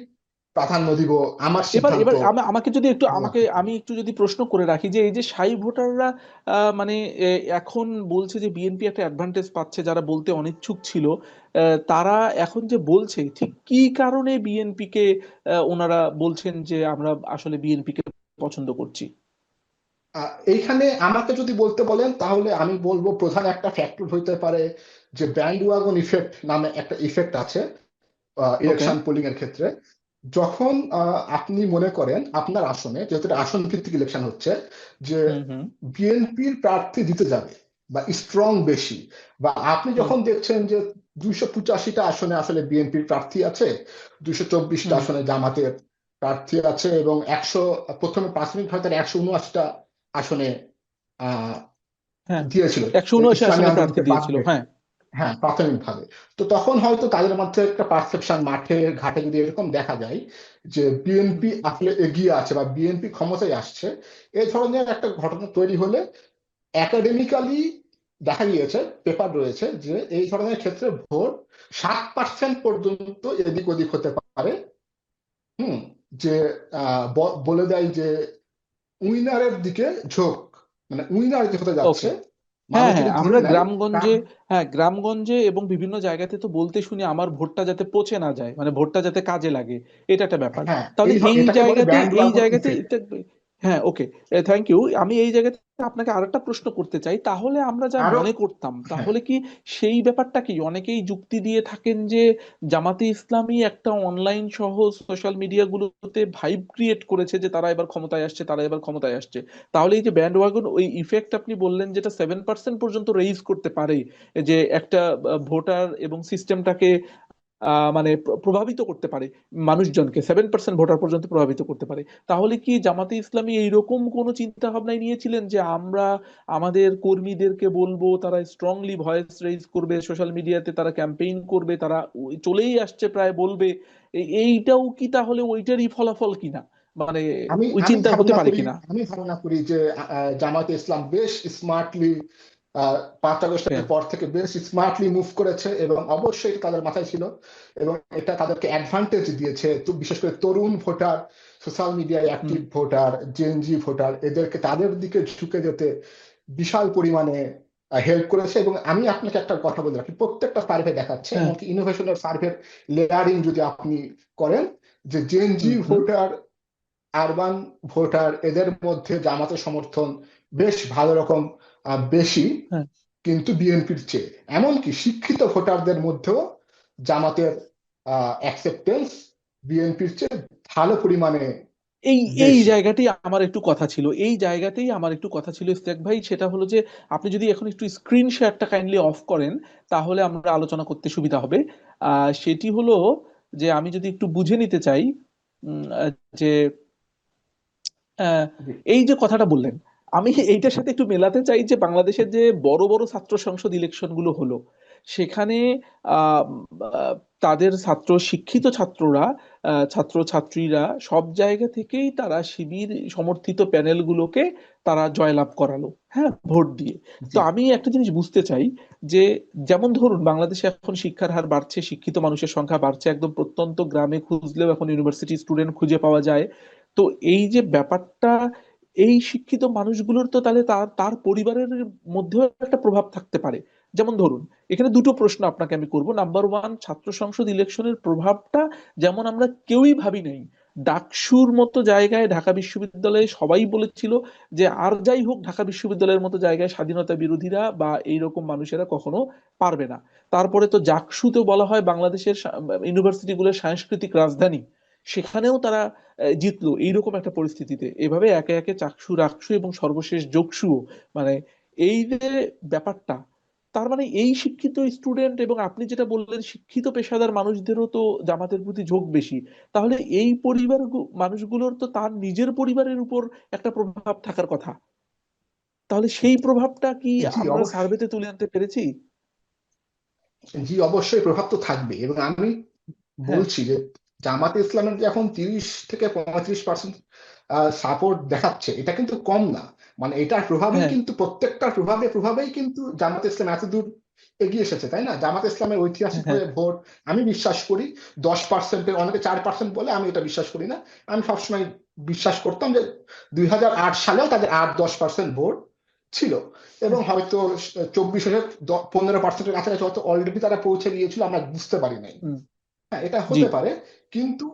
প্রাধান্য দিব আমার এবার সিদ্ধান্ত এবার আমাকে যদি একটু, নেওয়ার আমাকে ক্ষেত্রে। আমি একটু যদি প্রশ্ন করে রাখি যে এই যে সাই ভোটাররা মানে এখন বলছে যে বিএনপি একটা অ্যাডভান্টেজ পাচ্ছে, যারা বলতে অনিচ্ছুক ছিল, তারা এখন যে বলছে, ঠিক কি কারণে বিএনপি কে ওনারা বলছেন যে আমরা আসলে বিএনপি কে পছন্দ করছি। এইখানে আমাকে যদি বলতে বলেন তাহলে আমি বলবো প্রধান একটা ফ্যাক্টর হইতে পারে যে ব্যান্ড ওয়াগন ইফেক্ট নামে একটা ইফেক্ট আছে ওকে। ইলেকশন পোলিং এর ক্ষেত্রে। যখন আপনি মনে করেন আপনার আসনে, যেহেতু এটা আসন ভিত্তিক ইলেকশন হচ্ছে, যে হুম হুম বিএনপির প্রার্থী দিতে যাবে বা স্ট্রং বেশি, বা আপনি হুম যখন দেখছেন যে 285টা আসনে আসলে বিএনপির প্রার্থী আছে, 224টা হুম। আসনে জামাতের প্রার্থী আছে, এবং প্রথমে প্রাথমিক হয়তো 179টা আসনে আহ হ্যাঁ, দিয়েছিল 179 ইসলামী আসনে প্রার্থী আন্দোলনকে বাদ দিয়েছিল, দিয়ে। হ্যাঁ। হ্যাঁ, প্রাথমিকভাবে। তো তখন হয়তো তাদের মধ্যে একটা পারসেপশন মাঠে ঘাটে যদি এরকম দেখা যায় যে হুম, বিএনপি আসলে এগিয়ে আছে বা বিএনপি ক্ষমতায় আসছে, এই ধরনের একটা ঘটনা তৈরি হলে একাডেমিক্যালি দেখা গিয়েছে, পেপার রয়েছে যে এই ধরনের ক্ষেত্রে ভোট 7% পর্যন্ত এদিক ওদিক হতে পারে। হুম। যে বলে দেয় যে উইনারের দিকে ঝোঁক, মানে উইনার যে হতে যাচ্ছে ওকে। হ্যাঁ মানুষ হ্যাঁ, যদি ধরে আমরা নেয় গ্রামগঞ্জে, হ্যাঁ গ্রামগঞ্জে এবং বিভিন্ন জায়গাতে তো বলতে শুনি আমার ভোটটা যাতে পচে না যায়, মানে ভোটটা যাতে কাজে লাগে, এটা একটা ব্যাপার। হ্যাঁ, তাহলে এই এটাকে বলে জায়গাতে, ব্যান্ড এই ওয়াগন জায়গাতে ইফেক্ট। হ্যাঁ ওকে, থ্যাংক ইউ। আমি এই জায়গাতে আপনাকে আরেকটা প্রশ্ন করতে চাই, তাহলে আমরা যা আরো। মনে করতাম, হ্যাঁ, তাহলে কি সেই ব্যাপারটা কি অনেকেই যুক্তি দিয়ে থাকেন যে জামাতে ইসলামী একটা অনলাইন সহ সোশ্যাল মিডিয়া গুলোতে ভাইব ক্রিয়েট করেছে যে তারা এবার ক্ষমতায় আসছে, তারা এবার ক্ষমতায় আসছে। তাহলে এই যে ব্যান্ড ওয়াগন ওই ইফেক্ট আপনি বললেন যেটা 7% পর্যন্ত রেইজ করতে পারে, যে একটা ভোটার এবং সিস্টেমটাকে মানে প্রভাবিত করতে পারে, মানুষজনকে 7% ভোটার পর্যন্ত প্রভাবিত করতে পারে, তাহলে কি জামাতে ইসলামী এইরকম কোনো চিন্তা ভাবনায় নিয়েছিলেন যে আমরা আমাদের কর্মীদেরকে বলবো, তারা স্ট্রংলি ভয়েস রেইজ করবে সোশ্যাল মিডিয়াতে, তারা ক্যাম্পেইন করবে, তারা চলেই আসছে প্রায় বলবে, এইটাও কি তাহলে ওইটারই ফলাফল কিনা, মানে আমি ওই আমি চিন্তা হতে ধারণা পারে করি কিনা? আমি ধারণা করি যে জামায়াতে ইসলাম বেশ স্মার্টলি 5 আগস্টের হ্যাঁ। পর থেকে বেশ স্মার্টলি মুভ করেছে, এবং অবশ্যই এটা তাদের মাথায় ছিল, এবং এটা তাদেরকে অ্যাডভান্টেজ দিয়েছে। তো বিশেষ করে তরুণ ভোটার, সোশ্যাল মিডিয়ায় হুম। অ্যাক্টিভ ভোটার, জেনজি ভোটার, এদেরকে তাদের দিকে ঝুঁকে যেতে বিশাল পরিমাণে হেল্প করেছে। এবং আমি আপনাকে একটা কথা বলে রাখি, প্রত্যেকটা সার্ভে দেখাচ্ছে, হ্যাঁ। এমনকি ইনোভেশনের সার্ভে লেয়ারিং যদি আপনি করেন, যে জেনজি হুম হুম। ভোটার, আরবান ভোটার, এদের মধ্যে জামাতের সমর্থন বেশ ভালো রকম বেশি, হ্যাঁ। কিন্তু বিএনপির চেয়ে। এমনকি শিক্ষিত ভোটারদের মধ্যেও জামাতের অ্যাকসেপ্টেন্স বিএনপির চেয়ে ভালো পরিমাণে এই এই বেশি। জায়গাতেই আমার একটু কথা ছিল, এই জায়গাতেই আমার একটু কথা ছিল ইস্তেক ভাই, সেটা হলো যে আপনি যদি এখন একটু স্ক্রিন শেয়ারটা কাইন্ডলি অফ করেন, তাহলে আমরা আলোচনা করতে সুবিধা হবে। সেটি হলো যে আমি যদি একটু বুঝে নিতে চাই, যে আহ, জি, এই যে কথাটা বললেন, আমি এইটার সাথে একটু মেলাতে চাই যে বাংলাদেশের যে বড় বড় ছাত্র সংসদ ইলেকশন গুলো হলো, সেখানে আহ, আহ, তাদের শিক্ষিত ছাত্ররা, ছাত্র ছাত্রীরা সব জায়গা থেকেই তারা শিবির সমর্থিত প্যানেলগুলোকে তারা জয়লাভ করালো, হ্যাঁ ভোট দিয়ে। তো জি, আমি একটা জিনিস বুঝতে চাই যে, যেমন ধরুন বাংলাদেশে এখন শিক্ষার হার বাড়ছে, শিক্ষিত মানুষের সংখ্যা বাড়ছে, একদম প্রত্যন্ত গ্রামে খুঁজলেও এখন ইউনিভার্সিটি স্টুডেন্ট খুঁজে পাওয়া যায়। তো এই যে ব্যাপারটা, এই শিক্ষিত মানুষগুলোর তো তাহলে তার তার পরিবারের মধ্যেও একটা প্রভাব থাকতে পারে। যেমন ধরুন, এখানে দুটো প্রশ্ন আপনাকে আমি করব। নাম্বার ওয়ান, ছাত্র সংসদ ইলেকশনের প্রভাবটা যেমন আমরা কেউই ভাবি নাই, ডাকসুর মতো জায়গায় ঢাকা বিশ্ববিদ্যালয়ে সবাই বলেছিল যে আর যাই হোক ঢাকা বিশ্ববিদ্যালয়ের মতো জায়গায় স্বাধীনতা বিরোধীরা বা এইরকম মানুষেরা কখনো পারবে না। তারপরে তো জাকসুতেও বলা হয় বাংলাদেশের ইউনিভার্সিটিগুলোর সাংস্কৃতিক রাজধানী, সেখানেও তারা জিতলো এইরকম একটা পরিস্থিতিতে। এভাবে একে একে চাকসু রাকসু এবং সর্বশেষ যোগসুও, মানে এই যে ব্যাপারটা, তার মানে এই শিক্ষিত স্টুডেন্ট এবং আপনি যেটা বললেন শিক্ষিত পেশাদার মানুষদেরও তো জামাতের প্রতি ঝোঁক বেশি, তাহলে এই পরিবার মানুষগুলোর তো তার নিজের পরিবারের উপর একটা প্রভাব থাকার কথা, তাহলে সেই প্রভাবটা কি জি, আমরা অবশ্যই। সার্ভেতে তুলে আনতে পেরেছি? জি, অবশ্যই প্রভাব তো থাকবে। এবং আমি হ্যাঁ। বলছি যে জামাতে ইসলামের যে এখন 30 থেকে 35% সাপোর্ট দেখাচ্ছে, এটা কিন্তু কম না। মানে এটার প্রভাবেই হ্যাঁ। কিন্তু, প্রত্যেকটা প্রভাবেই কিন্তু জামাতে ইসলাম এত দূর এগিয়ে এসেছে, তাই না? জামাতে ইসলামের হ্যাঁ। ঐতিহাসিক হ্যাঁ। ভাবে ভোট, আমি বিশ্বাস করি 10%, অনেকে 4% বলে, আমি এটা বিশ্বাস করি না। আমি সবসময় বিশ্বাস করতাম যে 2008 সালেও তাদের 8-10% ভোট ছিল, এবং হ্যাঁ। হয়তো 15%-এর কাছাকাছি হয়তো অলরেডি তারা পৌঁছে গিয়েছিল, আমরা বুঝতে পারি নাই। হুম। হ্যাঁ, এটা জি। হতে পারে। কিন্তু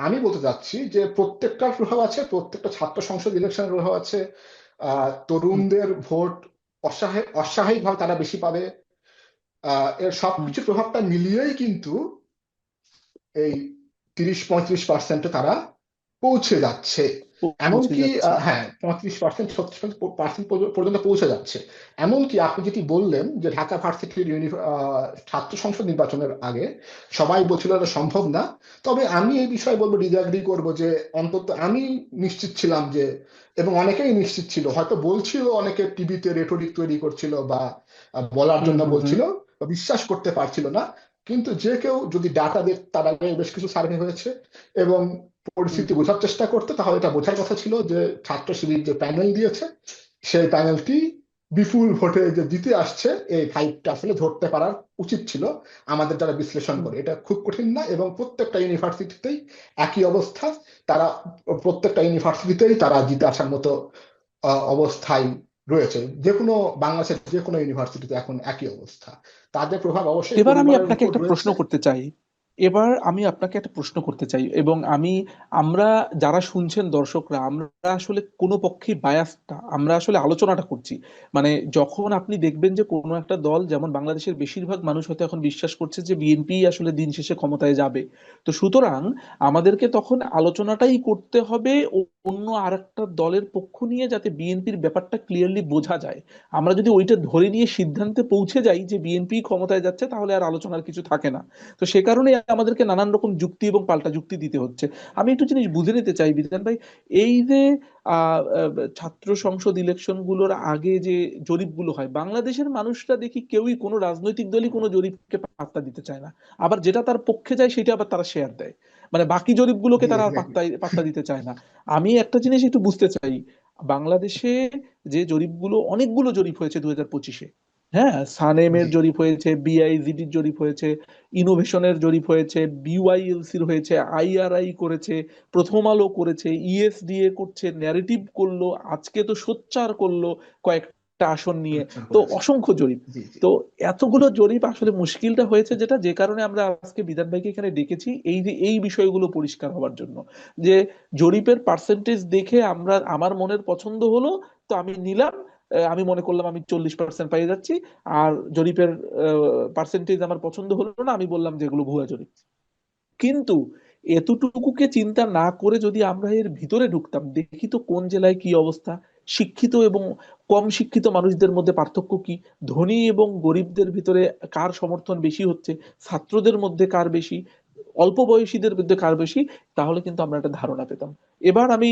আমি বলতে চাচ্ছি যে প্রত্যেকটার প্রভাব আছে, প্রত্যেকটা ছাত্র সংসদ ইলেকশনের প্রভাব আছে। হুম। তরুণদের ভোট অস্বাভাবিকভাবে তারা বেশি পাবে। এর হুম। সবকিছু প্রভাবটা মিলিয়েই কিন্তু এই 30-35%-এ তারা পৌঁছে যাচ্ছে। পৌঁছে এমনকি যাচ্ছে। হ্যাঁ 35%, 36% পর্যন্ত পৌঁছে যাচ্ছে। এমনকি আপনি যেটি বললেন যে ঢাকা ভার্সিটির ছাত্র সংসদ নির্বাচনের আগে সবাই বলছিল এটা সম্ভব না, তবে আমি এই বিষয়ে বলবো, ডিসঅ্যাগ্রি করবো, যে অন্তত আমি নিশ্চিত ছিলাম যে, এবং অনেকেই নিশ্চিত ছিল, হয়তো বলছিল, অনেকে টিভিতে রেটরিক তৈরি করছিল বা বলার হুম জন্য হুম হুম বলছিল বা বিশ্বাস করতে পারছিল না। কিন্তু যে কেউ যদি ডাটা দেখ, তার আগে বেশ কিছু সার্ভে হয়েছে এবং হুম। পরিস্থিতি বোঝার চেষ্টা করতে, তাহলে এটা বোঝার কথা ছিল যে ছাত্র শিবির যে প্যানেল দিয়েছে সেই প্যানেলটি বিপুল ভোটে যে জিতে আসছে, এই ফাইটটা আসলে ধরতে পারার উচিত ছিল আমাদের যারা বিশ্লেষণ হুম। করে। এটা খুব কঠিন না, এবং প্রত্যেকটা ইউনিভার্সিটিতেই একই অবস্থা। তারা প্রত্যেকটা ইউনিভার্সিটিতেই তারা জিতে আসার মতো অবস্থায় রয়েছে। যে কোনো বাংলাদেশের যে কোনো ইউনিভার্সিটিতে এখন একই অবস্থা। তাদের প্রভাব অবশ্যই এবার আমি পরিবারের আপনাকে উপর একটা প্রশ্ন রয়েছে। করতে চাই। এবার আমি আপনাকে একটা প্রশ্ন করতে চাই, এবং আমরা যারা শুনছেন দর্শকরা, আমরা আসলে কোনো পক্ষেই বায়াস না, আমরা আসলে আলোচনাটা করছি। মানে যখন আপনি দেখবেন যে কোনো একটা দল, যেমন বাংলাদেশের বেশিরভাগ মানুষ হয়তো এখন বিশ্বাস করছে যে বিএনপি আসলে দিন শেষে ক্ষমতায় যাবে, তো সুতরাং আমাদেরকে তখন আলোচনাটাই করতে হবে অন্য আরেকটা দলের পক্ষ নিয়ে, যাতে বিএনপির ব্যাপারটা ক্লিয়ারলি বোঝা যায়। আমরা যদি ওইটা ধরে নিয়ে সিদ্ধান্তে পৌঁছে যাই যে বিএনপি ক্ষমতায় যাচ্ছে, তাহলে আর আলোচনার কিছু থাকে না। তো সে কারণে আমাদেরকে নানান রকম যুক্তি এবং পাল্টা যুক্তি দিতে হচ্ছে। আমি একটু জিনিস বুঝে নিতে চাই বিধান ভাই, এই যে ছাত্র সংসদ ইলেকশন গুলোর আগে যে জরিপগুলো হয়, বাংলাদেশের মানুষরা দেখি কেউই, কোনো রাজনৈতিক দলই কোনো জরিপকে পাত্তা দিতে চায় না। আবার যেটা তার পক্ষে যায় সেটা আবার তারা শেয়ার দেয়। মানে বাকি জরিপগুলোকে জি, তারা আর এক্স্যাক্টলি। পাত্তা দিতে চায় না। আমি একটা জিনিস একটু বুঝতে চাই, বাংলাদেশে যে জরিপগুলো, অনেকগুলো জরিপ হয়েছে 2025-এ। হ্যাঁ, সানেমের জি, জরিপ হয়েছে, বিআইজিডির জরিপ হয়েছে, ইনোভেশনের জরিপ হয়েছে, বিওয়াইএলসির হয়েছে, আইআরআই করেছে, প্রথম আলো করেছে, ইএসডিএ করছে, ন্যারেটিভ করলো, আজকে তো সোচ্চার করলো কয়েকটা আসন নিয়ে। প্রচার তো করেছে। অসংখ্য জরিপ। জি, জি, তো এতগুলো জরিপ আসলে মুশকিলটা হয়েছে যেটা, যে কারণে আমরা আজকে বিধান ভাইকে এখানে ডেকেছি, এই যে এই বিষয়গুলো পরিষ্কার হওয়ার জন্য, যে জরিপের পার্সেন্টেজ দেখে আমার মনের পছন্দ হলো, তো আমি নিলাম। আমি মনে করলাম আমি 40% পেয়ে যাচ্ছি। আর জরিপের পার্সেন্টেজ আমার পছন্দ হলো না, আমি বললাম যে এগুলো ভুয়া জরিপ। কিন্তু এতটুকুকে চিন্তা না করে যদি আমরা এর ভিতরে ঢুকতাম, দেখি তো কোন জেলায় কি অবস্থা, শিক্ষিত এবং কম শিক্ষিত মানুষদের মধ্যে পার্থক্য কি, ধনী এবং গরিবদের ভিতরে কার সমর্থন বেশি হচ্ছে, ছাত্রদের মধ্যে কার বেশি, অল্প বয়সীদের মধ্যে কার বেশি, তাহলে কিন্তু আমরা একটা ধারণা পেতাম। এবার আমি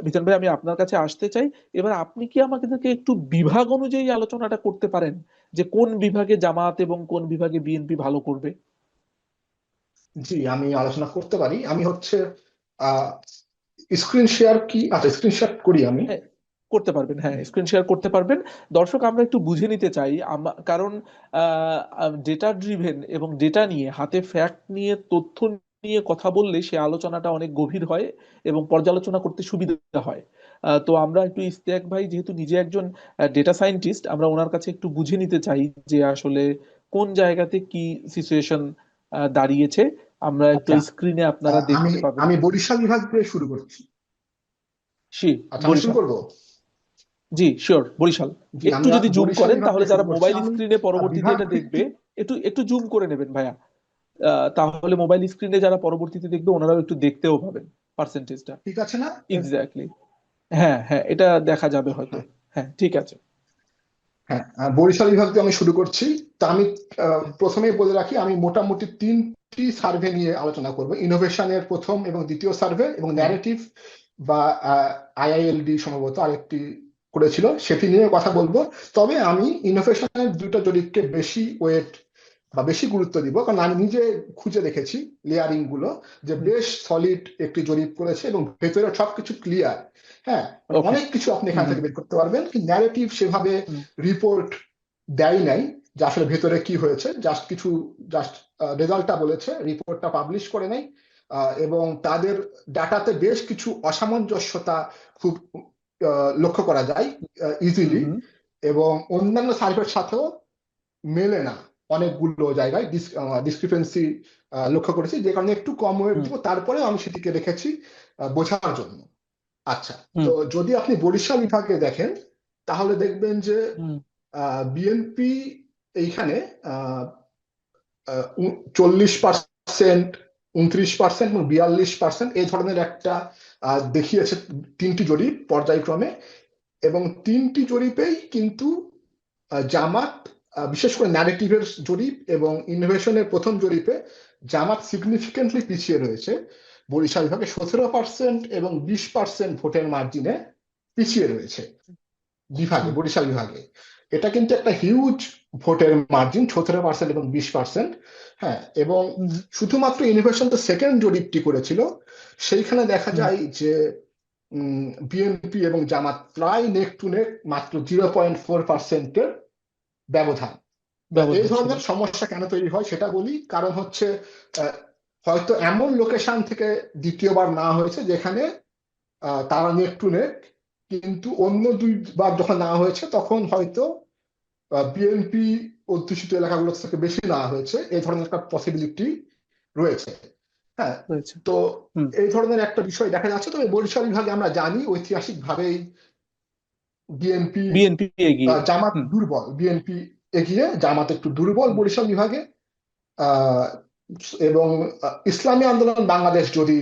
বিতন ভাই, আমি আপনার কাছে আসতে চাই। এবার আপনি কি আমাদেরকে একটু বিভাগ অনুযায়ী আলোচনাটা করতে পারেন, যে কোন বিভাগে জামাত এবং কোন বিভাগে বিএনপি ভালো করবে? জি, আমি আলোচনা করতে পারি। আমি হচ্ছে আহ স্ক্রিন শেয়ার কি, আচ্ছা স্ক্রিন শেয়ার করি আমি। হ্যাঁ, করতে পারবেন, হ্যাঁ স্ক্রিন শেয়ার করতে পারবেন। দর্শক, আমরা একটু বুঝে নিতে চাই, কারণ ডেটা ড্রিভেন এবং ডেটা নিয়ে, হাতে ফ্যাক্ট নিয়ে, তথ্য নিয়ে কথা বললে সে আলোচনাটা অনেক গভীর হয় এবং পর্যালোচনা করতে সুবিধা হয়। তো আমরা একটু, ইস্তেক ভাই যেহেতু নিজে একজন ডেটা সায়েন্টিস্ট, আমরা ওনার কাছে একটু বুঝে নিতে চাই যে আসলে কোন জায়গাতে কি সিচুয়েশন দাঁড়িয়েছে। আমরা একটু আচ্ছা, স্ক্রিনে আপনারা আমি দেখতে পাবেন। আমি বরিশাল বিভাগ দিয়ে শুরু করছি। সি, আচ্ছা, আমি শুরু বরিশাল। করব। জি শিওর, বরিশাল। জি, একটু আমি যদি জুম বরিশাল করেন, বিভাগ তাহলে দিয়ে শুরু যারা করছি। মোবাইল আমি স্ক্রিনে পরবর্তীতে বিভাগ এটা দেখবে, ভিত্তিক। একটু একটু জুম করে নেবেন ভাইয়া। তাহলে মোবাইল স্ক্রিনে যারা পরবর্তীতে দেখবে, ওনারাও একটু দেখতেও পাবেন পার্সেন্টেজটা। ঠিক আছে না? এক্স্যাক্টলি। হ্যাঁ হ্যাঁ, এটা দেখা যাবে হয়তো। হ্যাঁ, হ্যাঁ, ঠিক আছে। হ্যাঁ, বরিশাল বিভাগ দিয়ে আমি শুরু করছি। তা আমি প্রথমেই বলে রাখি, আমি মোটামুটি তিনটি সার্ভে নিয়ে আলোচনা করব: ইনোভেশনের প্রথম এবং দ্বিতীয় সার্ভে, এবং হুম ন্যারেটিভ বা আইআইএলডি সম্ভবত আরেকটি করেছিল, সেটি নিয়ে কথা বলবো। তবে আমি ইনোভেশনের দুটো জরিপকে বেশি ওয়েট বা বেশি গুরুত্ব দিব, কারণ আমি নিজে খুঁজে দেখেছি লেয়ারিং গুলো, যে হুম। বেশ সলিড একটি জরিপ করেছে এবং ভেতরে সবকিছু ক্লিয়ার। হ্যাঁ, মানে ওকে। অনেক কিছু আপনি হুম এখান হুম থেকে বের করতে পারবেন, কিন্তু ন্যারেটিভ সেভাবে হুম রিপোর্ট দেয় নাই যে আসলে ভেতরে কি হয়েছে। জাস্ট কিছু, জাস্ট রেজাল্টটা বলেছে, রিপোর্টটা পাবলিশ করে নাই। এবং তাদের ডাটাতে বেশ কিছু অসামঞ্জস্যতা খুব লক্ষ্য করা যায় হুম ইজিলি, হুম এবং অন্যান্য সার্ভের সাথেও মেলে না। অনেকগুলো জায়গায় ডিসক্রিপেন্সি লক্ষ্য করেছি, যে কারণে একটু কম ওয়েট হুম দিব, তারপরেও আমি সেটিকে রেখেছি বোঝার জন্য। আচ্ছা, হুম তো যদি আপনি বরিশাল বিভাগে দেখেন, তাহলে দেখবেন যে হুম বিএনপি এইখানে 40%, 29% এবং 42% এই ধরনের একটা দেখিয়েছে তিনটি জরিপ পর্যায়ক্রমে, এবং তিনটি জরিপেই কিন্তু জামাত, বিশেষ করে ন্যারেটিভের জরিপ এবং ইনোভেশনের প্রথম জরিপে জামাত সিগনিফিকেন্টলি পিছিয়ে রয়েছে। বরিশাল বিভাগে 17% এবং 20% ভোটের মার্জিনে পিছিয়ে রয়েছে বরিশাল বিভাগে। এটা কিন্তু একটা হিউজ ভোটের মার্জিন, 17% এবং 20%। হ্যাঁ, এবং শুধুমাত্র ইনোভেশন তো সেকেন্ড জরিপটি করেছিল, সেইখানে দেখা যায় যে বিএনপি এবং জামাত প্রায় নেক টু নেক, মাত্র 0.4%-এর ব্যবধান। এই ধরনের সমস্যা কেন তৈরি হয় সেটা বলি। কারণ হচ্ছে হয়তো এমন লোকেশন থেকে দ্বিতীয়বার না হয়েছে যেখানে তারা নেক টু নেক, কিন্তু অন্য দুইবার যখন না হয়েছে তখন হয়তো বিএনপি অধ্যুষিত এলাকাগুলো থেকে বেশি না হয়েছে, এই ধরনের একটা পসিবিলিটি রয়েছে। হ্যাঁ, তো এই ধরনের একটা বিষয় দেখা যাচ্ছে। তবে বরিশাল বিভাগে আমরা জানি ঐতিহাসিক ভাবেই বিএনপি এগিয়ে, জামাত দুর্বল, বিএনপি এগিয়ে, জামাত একটু দুর্বল বরিশাল বিভাগে। এবং ইসলামী আন্দোলন বাংলাদেশ যদি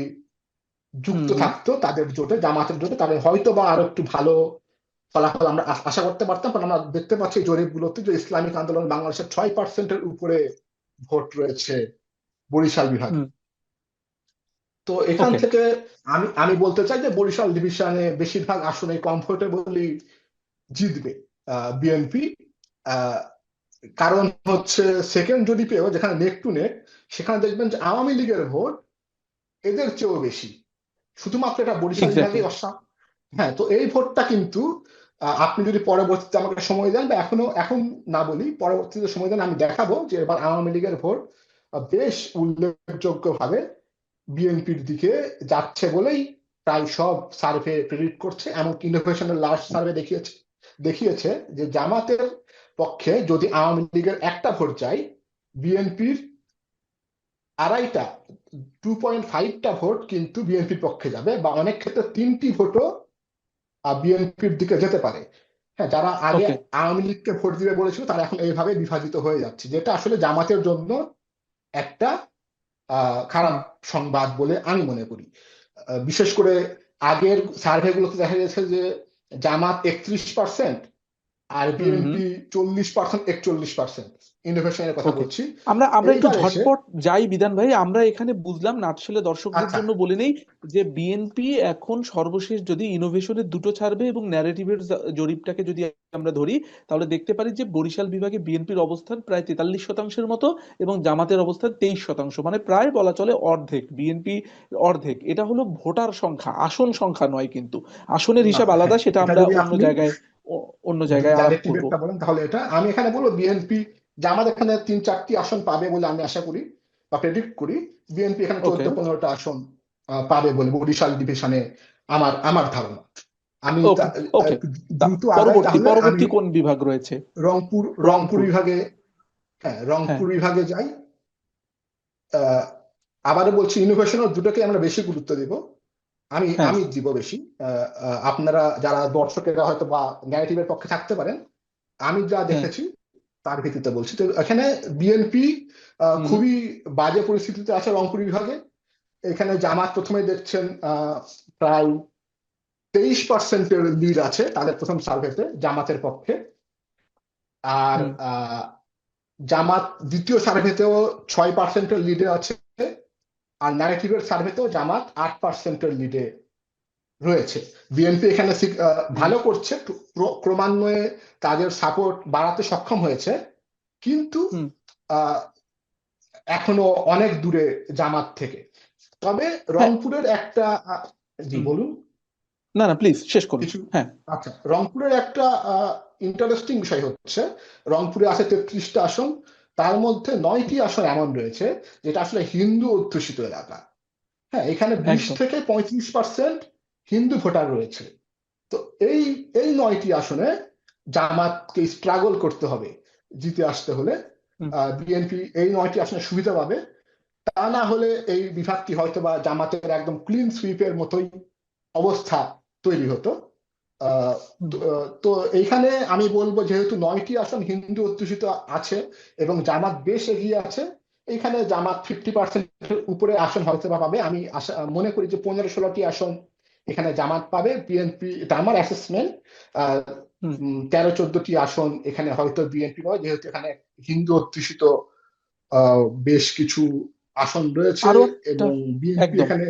যুক্ত থাকতো তাদের জোটে, জামাতের জোটে, তাহলে হয়তো বা আরো একটু ভালো ফলাফল আমরা আশা করতে পারতাম। কারণ আমরা দেখতে পাচ্ছি জরিপগুলোতে যে ইসলামিক আন্দোলন বাংলাদেশের 6%-এর উপরে ভোট রয়েছে বরিশাল বিভাগে। তো এখান থেকে আমি বলতে চাই যে বরিশাল ডিভিশনে বেশিরভাগ আসনে কমফোর্টেবলি জিতবে বিএনপি। কারণ হচ্ছে সেকেন্ড জরিপেও যেখানে নেক টু নেক, সেখানে দেখবেন যে আওয়ামী লীগের ভোট এদের চেয়েও বেশি, শুধুমাত্র এটা বরিশাল বিভাগে হ্যাঁ, তো এই ভোটটা কিন্তু আপনি যদি পরবর্তীতে আমাকে সময় দেন, বা এখন না বলি, পরবর্তীতে সময় দেন, আমি দেখাবো যে এবার আওয়ামী লীগের ভোট বেশ উল্লেখযোগ্য ভাবে বিএনপির দিকে যাচ্ছে বলেই প্রায় সব সার্ভে প্রেডিক্ট করছে। এমনকি ইনোভেশনের লাস্ট সার্ভে দেখিয়েছে যে জামাতের পক্ষে যদি আওয়ামী লীগের একটা ভোট যায়, বিএনপির 2.5টা ভোট কিন্তু বিএনপির পক্ষে যাবে, বা অনেক ক্ষেত্রে 3টি ভোটও বিএনপির দিকে যেতে পারে। হ্যাঁ, যারা আগে আওয়ামী লীগকে ভোট দিবে বলেছিল তারা এখন এইভাবে বিভাজিত হয়ে যাচ্ছে, যেটা আসলে জামাতের জন্য একটা খারাপ সংবাদ বলে আমি মনে করি। বিশেষ করে আগের সার্ভে গুলোতে দেখা গেছে যে জামাত 31% আর বিএনপি 40%, 41%। ইনোভেশনের কথা বলছি। আমরা একটু ঝটপট যাই বিধান ভাই, আমরা এখানে বুঝলাম না, আসলে দর্শকদের জন্য বলে নেই যে বিএনপি এখন সর্বশেষ যদি ইনোভেশনের দুটো ছাড়বে এবং ন্যারেটিভের জরিপটাকে যদি আমরা ধরি, তাহলে দেখতে পারি যে বরিশাল বিভাগে বিএনপির অবস্থান প্রায় 43%-এর মতো এবং জামাতের অবস্থান 23%, মানে প্রায় বলা চলে অর্ধেক, বিএনপি অর্ধেক। এটা হলো ভোটার সংখ্যা, আসন সংখ্যা নয়, কিন্তু আসনের হিসাব আলাদা, সেটা আমরা অন্য জায়গায় আলাপ করবো। তাহলে এটা আমি এখানে বলবো বিএনপি, জামাত এখানে 3-4টি আসন পাবে বলে আমি আশা করি বা প্রেডিক্ট করি। বিএনপি এখানে 14-15টা আসন পাবে বলে বরিশাল ডিভিশনে আমার ধারণা। আমি পরবর্তী কোন বিভাগ রয়েছে? রংপুর বিভাগে। হ্যাঁ, রংপুর বিভাগে যাই। আবারও বলছি, ইনোভেশনের দুটোকে আমরা বেশি গুরুত্ব দিব, আমি দিব বেশি। আপনারা যারা দর্শকেরা হয়তো বা ন্যারেটিভের পক্ষে থাকতে পারেন, আমি যা দেখেছি তার ভিত্তিতে বলছি। তো এখানে বিএনপি খুবই বাজে পরিস্থিতিতে আছে রংপুর বিভাগে। এখানে জামাত প্রথমে দেখছেন প্রায় 23%-এর লিড আছে তাদের প্রথম সার্ভেতে জামাতের পক্ষে। আর জামাত দ্বিতীয় সার্ভেতেও 6%-এর লিডে আছে, আর ন্যারেটিভের সার্ভেতেও জামাত 8%-এর লিডে রয়েছে। বিএনপি এখানে ভালো করছে, ক্রমান্বয়ে তাদের সাপোর্ট বাড়াতে সক্ষম হয়েছে, কিন্তু এখনো অনেক দূরে জামাত থেকে। তবে রংপুরের একটা জি বলুন। না প্লিজ শেষ করুন। আচ্ছা, রংপুরের একটা ইন্টারেস্টিং বিষয় হচ্ছে, রংপুরে আছে 33টা আসন, তার মধ্যে 9টি আসন এমন রয়েছে যেটা আসলে হিন্দু অধ্যুষিত এলাকা। হ্যাঁ, এখানে 20-35% হিন্দু ভোটার রয়েছে। তো এই 9টি আসনে জামাতকে স্ট্রাগল করতে হবে জিতে আসতে হলে। বিএনপি এই 9টি আসনে সুবিধা পাবে, তা না হলে এই বিভাগটি হয়তো বা জামাতের একদম ক্লিন সুইপের মতোই অবস্থা তৈরি হতো। তো এইখানে আমি বলবো, যেহেতু 9টি আসন হিন্দু অধ্যুষিত আছে এবং জামাত বেশ এগিয়ে আছে, এখানে জামাত 50%-এর উপরে আসন হয়তো বা পাবে। আমি মনে করি যে 15-16টি আসন এখানে জামাত পাবে, বিএনপি, এটা আমার অ্যাসেসমেন্ট, আহ হুম 13-14টি আসন এখানে হয়তো বিএনপি পাবে, যেহেতু এখানে হিন্দু অধ্যুষিত বেশ কিছু আসন রয়েছে, আরো একটা, এবং বিএনপি একদম, এখানে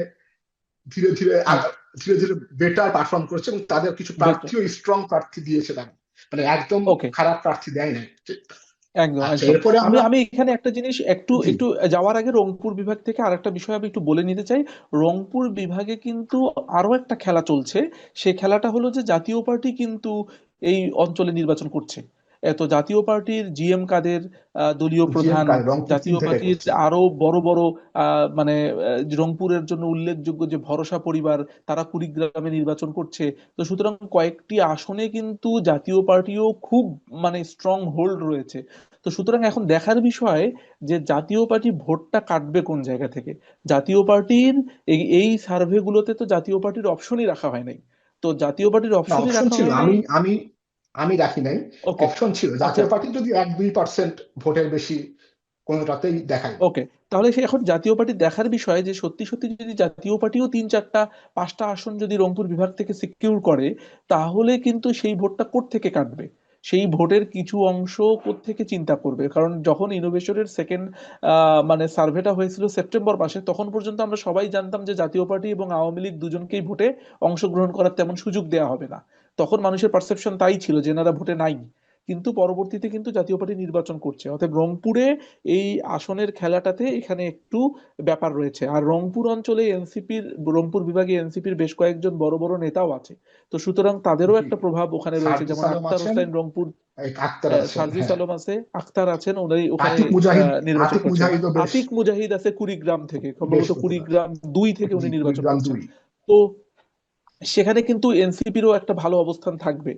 ধীরে ধীরে হুম, ধীরে ধীরে বেটার পারফর্ম করছে, এবং তাদের কিছু বেটার, প্রার্থীও স্ট্রং প্রার্থী দিয়েছে তারা, মানে একদম ওকে, খারাপ প্রার্থী দেয় নাই। একদম আচ্ছা, একদম। এরপরে আমি আমরা, আমি এখানে একটা জিনিস একটু জি একটু যাওয়ার আগে রংপুর বিভাগ থেকে আরেকটা বিষয় আমি একটু বলে নিতে চাই। রংপুর বিভাগে কিন্তু আরো একটা খেলা চলছে। সেই খেলাটা হলো যে জাতীয় পার্টি কিন্তু এই অঞ্চলে নির্বাচন করছে। এত জাতীয় পার্টির জিএম কাদের, দলীয় জিএম প্রধান, কাদের রংপুর 3 জাতীয় থেকে পার্টির করছে। আরো বড় বড় মানে রংপুরের জন্য উল্লেখযোগ্য যে ভরসা পরিবার, তারা কুড়িগ্রামে নির্বাচন করছে। তো সুতরাং কয়েকটি আসনে কিন্তু জাতীয় পার্টিও খুব মানে স্ট্রং হোল্ড রয়েছে। তো সুতরাং এখন দেখার বিষয় যে জাতীয় পার্টি ভোটটা কাটবে কোন জায়গা থেকে। জাতীয় পার্টির এই এই সার্ভে গুলোতে তো জাতীয় পার্টির অপশনই রাখা হয় নাই। তো জাতীয় পার্টির না, অপশনই অপশন রাখা ছিল, হয় নাই। আমি রাখি নাই। ওকে, অপশন ছিল, আচ্ছা, জাতীয় পার্টি যদি 1-2% ভোটের বেশি কোনোটাতেই দেখায়। ওকে। তাহলে সে এখন জাতীয় পার্টি দেখার বিষয় যে সত্যি সত্যি যদি জাতীয় পার্টিও 3, 4, 5টা আসন যদি রংপুর বিভাগ থেকে সিকিউর করে, তাহলে কিন্তু সেই ভোটটা কোত্থেকে কাটবে? সেই ভোটের কিছু অংশ কোত্থেকে চিন্তা করবে? কারণ যখন ইনোভেশনের সেকেন্ড মানে সার্ভেটা হয়েছিল সেপ্টেম্বর মাসে, তখন পর্যন্ত আমরা সবাই জানতাম যে জাতীয় পার্টি এবং আওয়ামী লীগ দুজনকেই ভোটে অংশগ্রহণ করার তেমন সুযোগ দেওয়া হবে না। তখন মানুষের পারসেপশন তাই ছিল যে এনারা ভোটে নাই। কিন্তু পরবর্তীতে কিন্তু জাতীয় পার্টি নির্বাচন করছে, অতএব রংপুরে এই আসনের খেলাটাতে এখানে একটু ব্যাপার রয়েছে। আর রংপুর অঞ্চলে এনসিপির, রংপুর বিভাগে এনসিপির বেশ কয়েকজন বড় বড় নেতাও আছে। তো সুতরাং তাদেরও জি, একটা প্রভাব ওখানে রয়েছে, সার্জিস যেমন আলম আক্তার আছেন, হোসেন রংপুর, এই আক্তার আছেন, সার্জিস হ্যাঁ, আলম আছে, আক্তার আছেন, উনি ওখানে আতিক মুজাহিদ, নির্বাচন আতিক করছেন। মুজাহিদও বেশ আতিক মুজাহিদ আছে কুড়িগ্রাম থেকে, বেশ সম্ভবত পপুলার। কুড়িগ্রাম 2 থেকে উনি জি, নির্বাচন কুড়িগ্রাম করছেন। 2। তো সেখানে কিন্তু এনসিপিরও একটা ভালো অবস্থান থাকবে।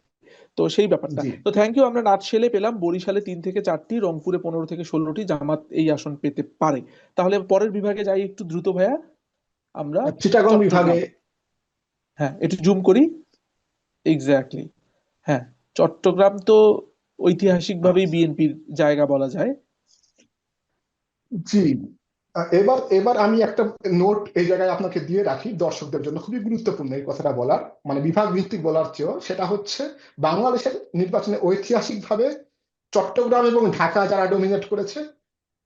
তো সেই ব্যাপারটা জি, তো থ্যাংক ইউ, আমরা নাটশেলে পেলাম বরিশালে 3 থেকে 4টি, রংপুরে 15 থেকে 16টি জামাত এই আসন পেতে পারে। তাহলে পরের বিভাগে যাই একটু দ্রুত ভাইয়া, আমরা আর চিটাগং বিভাগে, চট্টগ্রাম। হ্যাঁ, একটু জুম করি। এক্স্যাক্টলি, হ্যাঁ, চট্টগ্রাম তো ঐতিহাসিকভাবেই বিএনপির জায়গা বলা যায়। জি, এবার এবার আমি একটা নোট এই জায়গায় আপনাকে দিয়ে রাখি, দর্শকদের জন্য খুবই গুরুত্বপূর্ণ এই কথাটা বলার, মানে বিভাগ ভিত্তিক বলার চেয়েও, সেটা হচ্ছে বাংলাদেশের নির্বাচনে ঐতিহাসিকভাবে চট্টগ্রাম এবং ঢাকা যারা ডমিনেট করেছে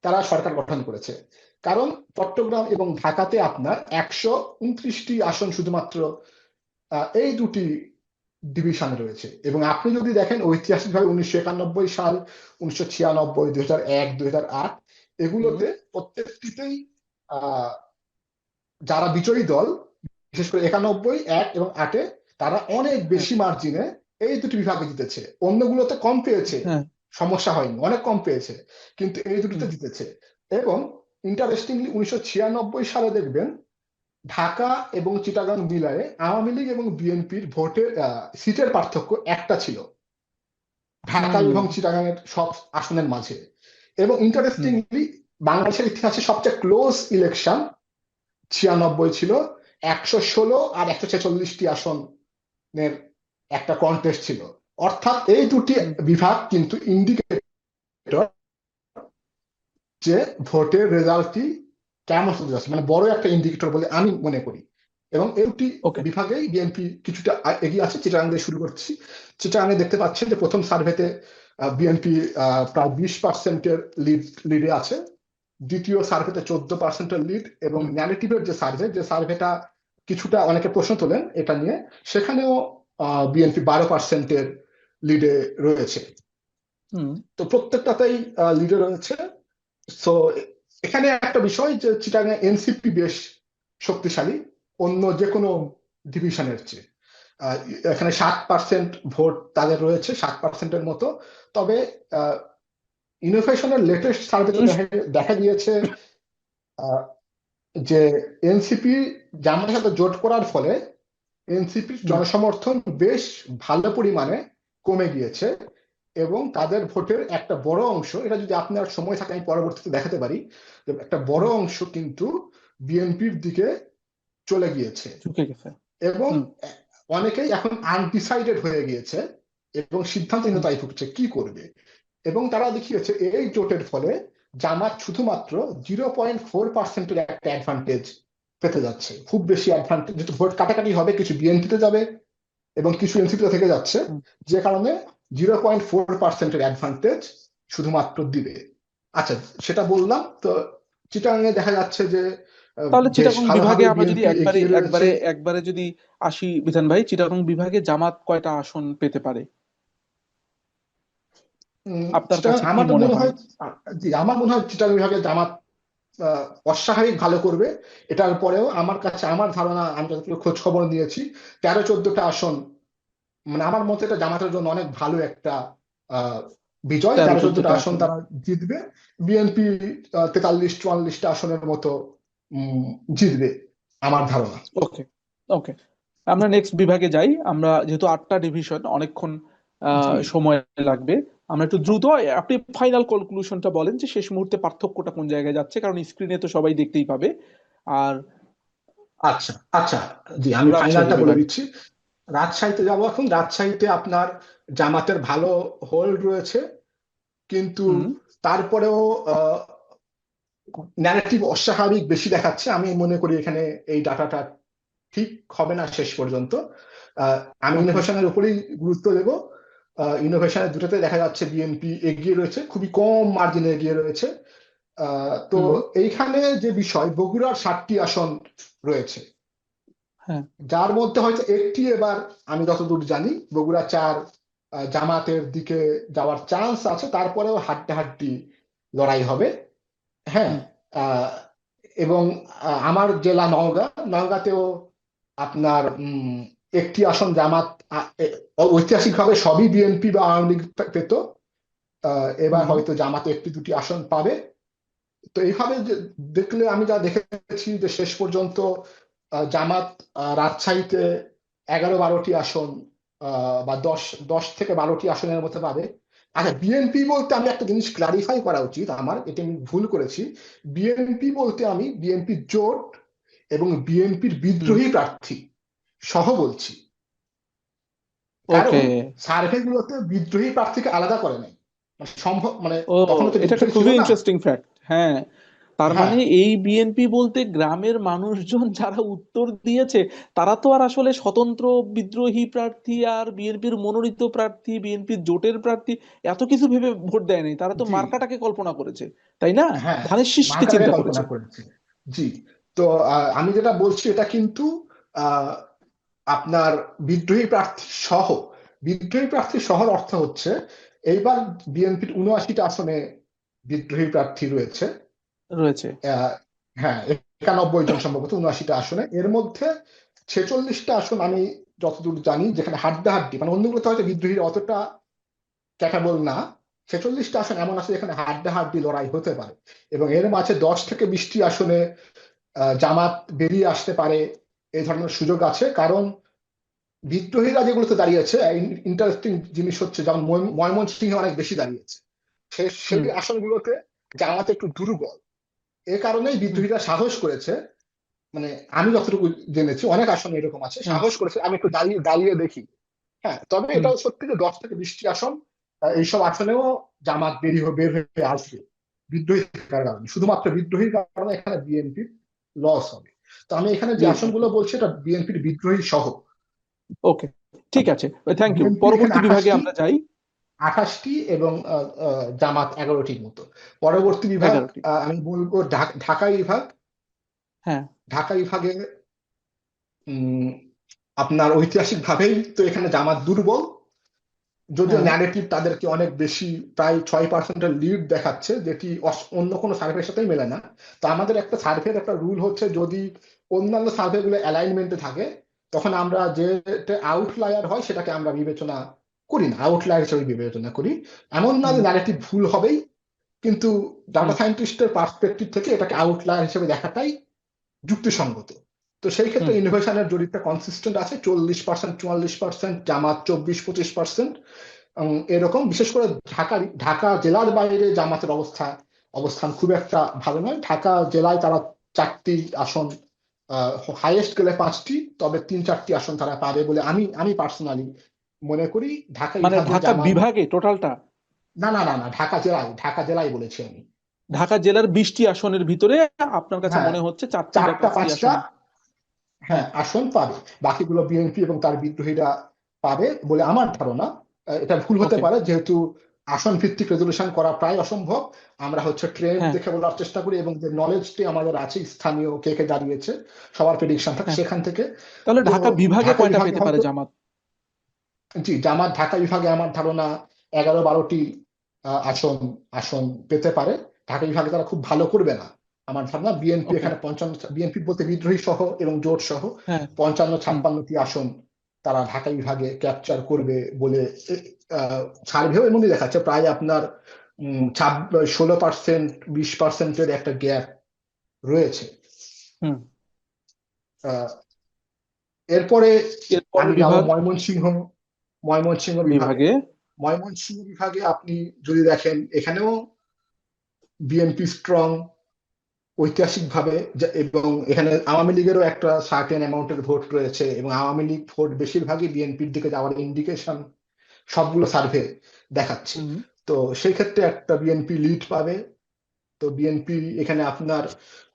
তারা সরকার গঠন করেছে। কারণ চট্টগ্রাম এবং ঢাকাতে আপনার 129টি আসন শুধুমাত্র এই দুটি ডিভিশনে রয়েছে। এবং আপনি যদি দেখেন ঐতিহাসিকভাবে 1991 সাল, 1996, 2001, 2008, হুম এগুলোতে প্রত্যেকটিতেই আহ যারা বিজয়ী দল, বিশেষ করে 91, 1 এবং 8-এ, তারা অনেক হ্যাঁ বেশি মার্জিনে এই দুটি বিভাগে জিতেছে। অন্যগুলোতে কম পেয়েছে, হ্যাঁ সমস্যা হয়নি, অনেক কম পেয়েছে, কিন্তু এই দুটিতে হুম জিতেছে। এবং ইন্টারেস্টিংলি 1996 সালে দেখবেন ঢাকা এবং চিটাগাং মিলায়ে আওয়ামী লীগ এবং বিএনপির ভোটের সিটের পার্থক্য একটা ছিল ঢাকা হুম এবং চিটাগাংয়ের সব আসনের মাঝে। এবং হুম ইন্টারেস্টিংলি বাংলাদেশের ইতিহাসে সবচেয়ে ক্লোজ ইলেকশন 96 ছিল, 116 আর 146টি আসনের একটা কন্টেস্ট ছিল। অর্থাৎ এই দুটি হুম বিভাগ কিন্তু ইন্ডিকেটর যে ভোটের রেজাল্টটি কেমন হতে যাচ্ছে, মানে বড় একটা ইন্ডিকেটর বলে আমি মনে করি। এবং এই দুটি ওকে, বিভাগেই বিএনপি কিছুটা এগিয়ে আছে। চিটাগাং দিয়ে শুরু করছি। চিটাগাংয়ে দেখতে পাচ্ছেন যে প্রথম সার্ভেতে বিএনপি প্রায় 20%-এর লিডে আছে, দ্বিতীয় সার্ভেতে 14%-এর লিড, এবং হুম ন্যারেটিভের যে সার্ভেটা কিছুটা অনেকে প্রশ্ন তোলেন এটা নিয়ে, সেখানেও বিএনপি 12%-এর লিডে রয়েছে। হুম তো প্রত্যেকটাতেই লিডে রয়েছে। সো এখানে একটা বিষয় যে চিটাগাং এনসিপি বেশ শক্তিশালী অন্য যে কোনো হুম ডিভিশনের চেয়ে। আহ, এখানে 7% ভোট তাদের রয়েছে, 7%-এর মতো। তবে ইনোভেশনের লেটেস্ট সার্ভেতে হুম, দেখা গিয়েছে আহ, যে এনসিপি জামাতের সাথে জোট করার ফলে এনসিপির হুম, জনসমর্থন বেশ ভালো পরিমাণে কমে গিয়েছে, এবং তাদের ভোটের একটা বড় অংশ, এটা যদি আপনার সময় থাকে আমি পরবর্তীতে দেখাতে পারি, যে একটা বড় হুম, অংশ কিন্তু বিএনপির দিকে চলে গিয়েছে। ঝুঁকে গেছে। এবং হুম অনেকেই এখন আনডিসাইডেড হয়ে গিয়েছে এবং হুম সিদ্ধান্তহীনতায় ভুগছে কি করবে। এবং তারা দেখিয়েছে এই জোটের ফলে জামাত শুধুমাত্র 0.4%-এর একটা অ্যাডভান্টেজ পেতে যাচ্ছে, খুব বেশি অ্যাডভান্টেজ, যেহেতু ভোট কাটাকাটি হবে, কিছু বিএনপিতে যাবে এবং কিছু এনসিপিতে থেকে যাচ্ছে, হুম। যে কারণে 0.4%-এর অ্যাডভান্টেজ শুধুমাত্র দিবে। আচ্ছা, সেটা বললাম তো। চিটাগাংয়ে দেখা যাচ্ছে যে তাহলে বেশ চিটাগং বিভাগে ভালোভাবে আমরা যদি বিএনপি একবারে এগিয়ে রয়েছে। একবারে একবারে যদি আসি বিধান ভাই, চিটাগং বিভাগে জামাত কয়টা আসন পেতে পারে আপনার চিটাগাং কাছে কি আমার তো মনে মনে হয়? হয়, জি, আমার মনে হয় চিটাগাং বিভাগে জামাত অস্বাভাবিক ভালো করবে। এটার পরেও আমার কাছে, আমার ধারণা, আমি যতটুকু খোঁজ খবর নিয়েছি, 13-14টা আসন, মানে আমার মতে এটা জামাতের জন্য অনেক ভালো একটা আহ, বিজয়। 13-14টা 13-14টা আসন আসন। তারা জিতবে। বিএনপি 43-44টা আসনের মতো উম, জিতবে আমার ধারণা। ওকে, ওকে, আমরা নেক্সট বিভাগে যাই। আমরা যেহেতু 8টা ডিভিশন, অনেকক্ষণ জি, সময় লাগবে। আমরা একটু দ্রুত, আপনি ফাইনাল কনক্লুশনটা বলেন যে শেষ মুহূর্তে পার্থক্যটা কোন জায়গায় যাচ্ছে, কারণ স্ক্রিনে তো সবাই দেখতেই পাবে। আর আচ্ছা আচ্ছা, জি, আমি রাজশাহী ফাইনালটা বলে বিভাগ। দিচ্ছি। রাজশাহীতে যাবো এখন। রাজশাহীতে আপনার জামাতের ভালো হোল্ড রয়েছে, কিন্তু হুম। তারপরেও ন্যারেটিভ অস্বাভাবিক বেশি দেখাচ্ছে। আমি মনে করি এখানে এই ডাটাটা ঠিক হবে না শেষ পর্যন্ত। আমি ওকে। ইনোভেশনের উপরেই গুরুত্ব দেব। ইনোভেশনের দুটাতে দেখা যাচ্ছে বিএনপি এগিয়ে রয়েছে, খুবই কম মার্জিনে এগিয়ে রয়েছে। তো হুম। এইখানে যে বিষয়, বগুড়ার 7টি আসন রয়েছে, হ্যাঁ। যার মধ্যে হয়তো একটি এবার, আমি যতদূর জানি, বগুড়া 4 জামাতের দিকে যাওয়ার চান্স আছে। তারপরেও হাড্ডাহাড্ডি লড়াই হবে। হ্যাঁ। হুম। আহ, এবং আমার জেলা নওগাঁ, নওগাঁতেও আপনার একটি আসন জামাত, ঐতিহাসিকভাবে সবই বিএনপি বা আওয়ামী লীগ পেত। এবার হুম। হয়তো জামাত একটি দুটি আসন পাবে। তো এইভাবে দেখলে, আমি যা দেখেছি যে শেষ পর্যন্ত জামাত রাজশাহীতে 11-12টি আসন, বা 10 থেকে 12টি আসনের মধ্যে পাবে। আচ্ছা, বিএনপি বলতে আমি একটা জিনিস ক্লারিফাই করা উচিত আমার, এটা আমি ভুল করেছি। বিএনপি বলতে আমি বিএনপি জোট এবং বিএনপির হুম। বিদ্রোহী প্রার্থী সহ বলছি। কারণ ওকে। সার্ভে গুলোতে বিদ্রোহী প্রার্থীকে আলাদা করে নাই। মানে সম্ভব, মানে ও, তখন তো এটা একটা বিদ্রোহী ছিল খুবই না। Interesting fact. হ্যাঁ, তার হ্যাঁ, মানে এই বিএনপি বলতে গ্রামের মানুষজন যারা উত্তর দিয়েছে, তারা তো আর আসলে স্বতন্ত্র বিদ্রোহী প্রার্থী আর বিএনপির মনোনীত প্রার্থী, বিএনপির জোটের প্রার্থী এত কিছু ভেবে ভোট দেয়নি, তারা তো জি, মার্কাটাকে কল্পনা করেছে, তাই না? হ্যাঁ, ধানের শীষকে মার্কাটাকে চিন্তা করেছে। কল্পনা করেছে। জি। তো আমি যেটা বলছি এটা কিন্তু আহ, আপনার বিদ্রোহী প্রার্থী সহ, বিদ্রোহী প্রার্থী সহর অর্থ হচ্ছে এইবার বিএনপির 79টা আসনে বিদ্রোহী প্রার্থী রয়েছে। রয়েছে। আহ, হ্যাঁ, 91 জন সম্ভবত 79টা আসনে। এর মধ্যে 46টা আসন আমি যতদূর জানি যেখানে হাড্ডাহাড্ডি, মানে অন্যগুলোতে হয়তো বিদ্রোহীর অতটা ক্যাপাবল না, 46টা আসন এমন আছে যেখানে হাড্ডাহাড্ডি লড়াই হতে পারে। এবং এর মাঝে 10 থেকে 20টি আসনে জামাত বেরিয়ে আসতে পারে, এই ধরনের সুযোগ আছে। কারণ বিদ্রোহীরা যেগুলোতে দাঁড়িয়েছে, ইন্টারেস্টিং জিনিস হচ্ছে, যেমন ময়মনসিংহে অনেক বেশি দাঁড়িয়েছে, সেই হুম। আসনগুলোতে জামাত একটু দুর্বল। এ কারণেই হুম। বিদ্রোহীরা সাহস করেছে, মানে আমি যতটুকু জেনেছি অনেক আসনে এরকম আছে, হুম। সাহস করেছে আমি একটু দাঁড়িয়ে দাঁড়িয়ে দেখি। হ্যাঁ, তবে হুম। এটাও সত্যি যে 10 থেকে 20টি আসন, এইসব আসনেও জামাত বের হয়ে আসবে বিদ্রোহী থাকার কারণে। শুধুমাত্র বিদ্রোহীর কারণে এখানে বিএনপির লস হবে। তো আমি এখানে যে জি। আসনগুলো বলছি এটা বিএনপির বিদ্রোহী সহ। ওকে, ঠিক আছে, থ্যাংক ইউ। বিএনপির এখানে পরবর্তী বিভাগে 28টি, আমরা যাই। 28টি এবং জামাত 11টির মতো। পরবর্তী বিভাগ, 11টি। আমি বলবো ঢাকা বিভাগ। হ্যাঁ। ঢাকা বিভাগে উম, আপনার ঐতিহাসিক ভাবেই তো এখানে জামাত দুর্বল, যদিও হ্যাঁ। ন্যারেটিভ তাদেরকে অনেক বেশি, প্রায় 6%-এর লিড দেখাচ্ছে, যেটি অন্য কোনো সার্ভের সাথেই মেলে না। তো আমাদের একটা সার্ভের একটা রুল হচ্ছে, যদি অন্যান্য সার্ভে গুলো অ্যালাইনমেন্টে থাকে, তখন আমরা যে আউটলায়ার হয় সেটাকে আমরা বিবেচনা করি না, আউটলায়ার হিসেবে বিবেচনা করি। এমন না হুম। যে ন্যারেটিভ ভুল হবেই, কিন্তু হুম। ডাটা সায়েন্টিস্টের পার্সপেক্টিভ থেকে এটাকে আউটলায়ার হিসেবে দেখাটাই যুক্তিসঙ্গত। তো সেই ক্ষেত্রে হুম। ইনোভেশনের জরিপটা কনসিস্টেন্ট আছে, 40%, 44%, জামাত 24-25%। এরকম, বিশেষ করে ঢাকা জেলার বাইরে জামাতের অবস্থান খুব একটা ভালো নয়। ঢাকা জেলায় তারা 4টি আসন, হাইয়েস্ট গেলে 5টি, তবে 3-4টি আসন তারা পাবে বলে আমি পার্সোনালি মনে করি। ঢাকা মানে বিভাগে ঢাকা জামাত, বিভাগে টোটালটা? না না না না, ঢাকা জেলায় বলেছি আমি। ঢাকা জেলার 20টি আসনের ভিতরে আপনার কাছে হ্যাঁ, মনে হচ্ছে 4টি বা চারটা 5টি পাঁচটা আসন। হ্যাঁ হ্যাঁ। আসন পাবে, বাকিগুলো বিএনপি এবং তার বিদ্রোহীরা পাবে বলে আমার ধারণা। এটা ভুল হতে ওকে। পারে, যেহেতু আসন ভিত্তিক রেজলিউশন করা প্রায় অসম্ভব। আমরা হচ্ছে ট্রেন্ড হ্যাঁ। দেখে বলার চেষ্টা করি, এবং যে নলেজটি আমাদের আছে স্থানীয় কে কে দাঁড়িয়েছে সবার প্রেডিকশন থাকে হ্যাঁ, সেখান থেকে। তাহলে তো ঢাকা বিভাগে ঢাকা কয়টা বিভাগে পেতে পারে হয়তো, জামাত? জি জামাত ঢাকা বিভাগে আমার ধারণা 11-12টি আসন আসন পেতে পারে। ঢাকা বিভাগে তারা খুব ভালো করবে না আমার ধারণা। বিএনপি ওকে। এখানে 55, বিএনপি বলতে বিদ্রোহী সহ এবং জোট সহ হ্যাঁ। 55-56টি আসন তারা ঢাকা বিভাগে ক্যাপচার করবে বলে সার্ভেও এমনই দেখাচ্ছে। প্রায় আপনার 16%, 20%-এর একটা গ্যাপ রয়েছে। হুম। আহ, এরপরে এরপরের আমি যাব বিভাগ ময়মনসিংহ। ময়মনসিংহ বিভাগে, বিভাগে ময়মনসিংহ বিভাগে আপনি যদি দেখেন, এখানেও বিএনপি স্ট্রং ঐতিহাসিকভাবে, এবং এখানে আওয়ামী লীগেরও একটা সার্টেন অ্যামাউন্টের ভোট রয়েছে, এবং আওয়ামী লীগ ভোট বেশিরভাগই বিএনপির দিকে যাওয়ার ইন্ডিকেশন সবগুলো সার্ভে দেখাচ্ছে। হুম। তো সেই ক্ষেত্রে একটা বিএনপি লিড পাবে। তো বিএনপি এখানে আপনার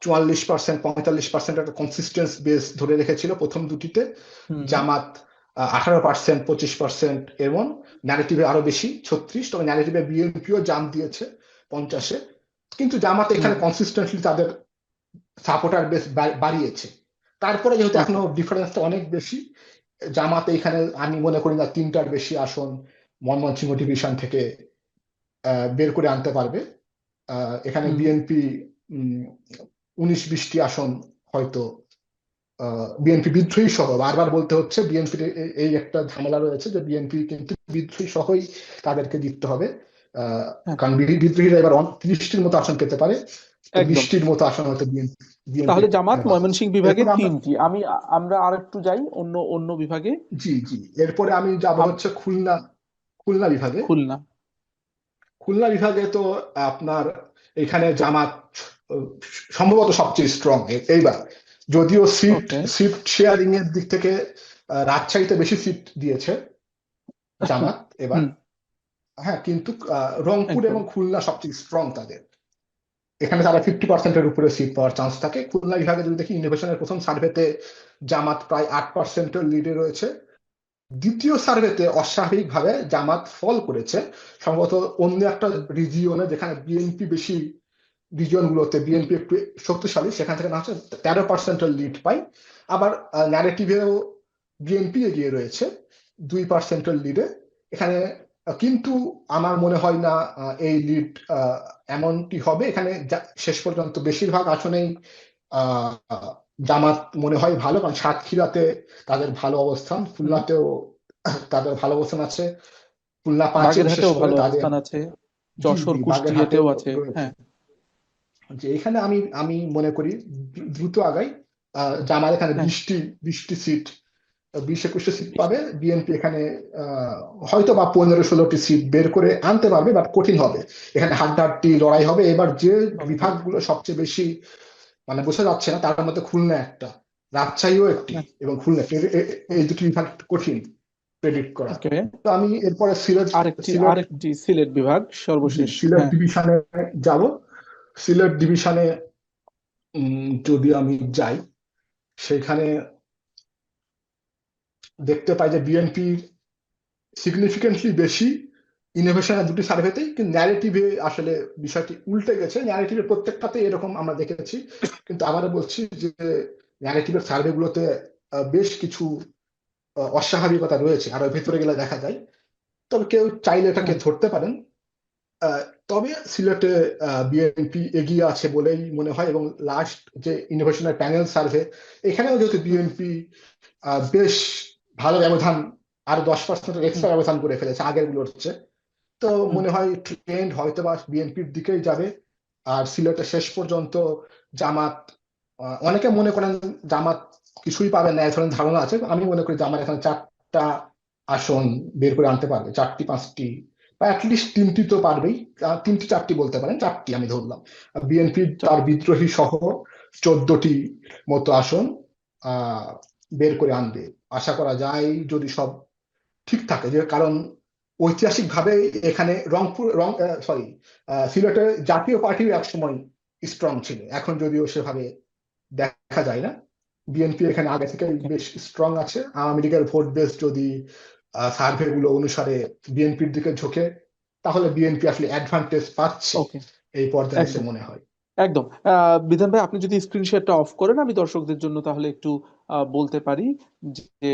44%, 45% একটা কনসিস্টেন্স বেস ধরে রেখেছিল প্রথম দুটিতে। হুম। জামাত 18%, 25%, এবং ন্যারেটিভে আরো বেশি 36, তবে ন্যারেটিভে বিএনপিও জাম দিয়েছে 50-এ। কিন্তু জামাত হুম। এখানে কনসিস্টেন্টলি তাদের সাপোর্টার বেস বাড়িয়েছে। তারপরে যেহেতু ওকে। এখনো ডিফারেন্সটা অনেক বেশি, জামাত এখানে আমি মনে করি না 3টার বেশি আসন ময়মনসিংহ ডিভিশন থেকে বের করে আনতে পারবে। এখানে হুম। বিএনপি 19-20টি আসন হয়তো, বিএনপি বিদ্রোহী সহ, বারবার বলতে হচ্ছে বিএনপির এই একটা ঝামেলা রয়েছে যে বিএনপি কিন্তু বিদ্রোহী সহই তাদেরকে জিততে হবে। হ্যাঁ। কারণ বিদ্রোহীরা এবার 30টির মতো আসন পেতে পারে। তো একদম। 20টির মতো আসন হয়তো বিএনপি বিএনপি তাহলে জামাত এখানে পাবে। ময়মনসিংহ বিভাগে এরপর আমরা, 3টি। আমরা আর একটু যাই অন্য অন্য বিভাগে। জি জি, এরপরে আমি যাব আপ- হচ্ছে খুলনা। খুলনা বিভাগে, খুলনা। খুলনা বিভাগে তো আপনার এখানে জামাত আহ, সম্ভবত সবচেয়ে স্ট্রং এইবার। যদিও সিট ওকে। সিট শেয়ারিং এর দিক থেকে রাজশাহীতে বেশি সিট দিয়েছে জামাত এবার। হুম। হ্যাঁ, কিন্তু রংপুর একদম। এবং খুলনা সবচেয়ে স্ট্রং তাদের। এখানে তারা 50%-এর উপরে সিট পাওয়ার চান্স থাকে। খুলনা বিভাগে যদি দেখি, ইনোভেশনের প্রথম সার্ভেতে জামাত প্রায় 8%-এর লিডে রয়েছে। দ্বিতীয় সার্ভেতে অস্বাভাবিকভাবে জামাত ফল করেছে, সম্ভবত অন্য একটা রিজিয়নে যেখানে বিএনপি বেশি, রিজিয়ন গুলোতে হুম। বিএনপি একটু শক্তিশালী, সেখান থেকে না হচ্ছে 13%-এর লিড পাই। আবার ন্যারেটিভেও বিএনপি এগিয়ে রয়েছে 2%-এর লিডে এখানে। কিন্তু আমার মনে হয় না এই লিড এমনটি হবে এখানে। শেষ পর্যন্ত বেশিরভাগ আসনেই আহ, জামাত মনে হয় ভালো, কারণ সাতক্ষীরাতে তাদের ভালো অবস্থান, হুম। খুলনাতেও তাদের ভালো অবস্থান আছে। খুলনা 5-এ বিশেষ বাগেরহাটেও করে ভালো তাদের, অবস্থান আছে। জি যশোর জি, কুষ্টিয়াতেও বাগেরহাটেও আছে। রয়েছে। হ্যাঁ। যে এখানে আমি আমি মনে করি দ্রুত আগাই। জামাত এখানে হ্যাঁ। 20টি সিট, 20-21টি সিট পাবে। বিএনপি এখানে হয়তো বা 15-16টি সিট বের করে আনতে পারবে, বাট কঠিন হবে। এখানে হাড্ডাহাড্ডি লড়াই হবে। এবার যে ওকে। বিভাগগুলো সবচেয়ে বেশি মানে বোঝা যাচ্ছে না, তার মধ্যে খুলনা একটা, রাজশাহীও একটি, হ্যাঁ। এবং খুলনা এই দুটি বিভাগ একটু কঠিন প্রেডিক্ট করা। ওকে। তো আমি এরপরে সিলেট আরেকটি সিলেট আরেকটি সিলেট বিভাগ জি, সর্বশেষ। সিলেট হ্যাঁ। ডিভিশনে যাব। সিলেট ডিভিশনে যদি আমি যাই, সেখানে দেখতে পাই যে বিএনপির সিগনিফিকেন্টলি বেশি ইনোভেশনের দুটি সার্ভেতেই, কিন্তু ন্যারেটিভে আসলে বিষয়টি উল্টে গেছে। ন্যারেটিভের প্রত্যেকটাতে এরকম আমরা দেখেছি, কিন্তু আবারও বলছি যে ন্যারেটিভের সার্ভেগুলোতে বেশ কিছু অস্বাভাবিকতা রয়েছে, আরো ভেতরে গেলে দেখা যায়। তবে কেউ চাইলে এটাকে হ্যাঁ। ধরতে পারেন। তবে সিলেটে বিএনপি এগিয়ে আছে বলেই মনে হয়, এবং লাস্ট যে ইনোভেশনের প্যানেল সার্ভে, এখানেও যেহেতু হুম। বিএনপি বেশ ভালো ব্যবধান, আর 10%-এর হুম। এক্সট্রা ব্যবধান করে ফেলেছে আগের গুলোর চেয়ে। তো হুম। মনে হয় ট্রেন্ড হয়তো বা বিএনপির দিকেই যাবে। আর সিলেটে শেষ পর্যন্ত জামাত, অনেকে মনে করেন জামাত কিছুই পাবে না, এ ধরনের ধারণা আছে। আমি মনে করি জামাত এখানে 4টা আসন বের করে আনতে পারবে, 4টি 5টি, বা অ্যাটলিস্ট 3টি তো পারবেই। 3টি 4টি বলতে পারেন, 4টি আমি ধরলাম। বিএনপি তার চারটি। বিদ্রোহী সহ 14টি মতো আসন আহ বের করে আনবে, আশা করা যায়, যদি সব ঠিক থাকে। যে কারণ ঐতিহাসিকভাবে এখানে সিলেটের জাতীয় পার্টিও একসময় স্ট্রং ছিল, এখন যদিও সেভাবে দেখা যায় না। বিএনপি এখানে আগে থেকে ওকে বেশ স্ট্রং আছে। আওয়ামী লীগের ভোট বেস যদি সার্ভে গুলো অনুসারে বিএনপির দিকে ঝোঁকে, তাহলে বিএনপি আসলে অ্যাডভান্টেজ পাচ্ছে ওকে এই পর্যায়ে এসে একদম মনে হয়। একদম। বিধান ভাই, আপনি যদি স্ক্রিন শেয়ারটা অফ করেন, আমি দর্শকদের জন্য তাহলে একটু বলতে পারি যে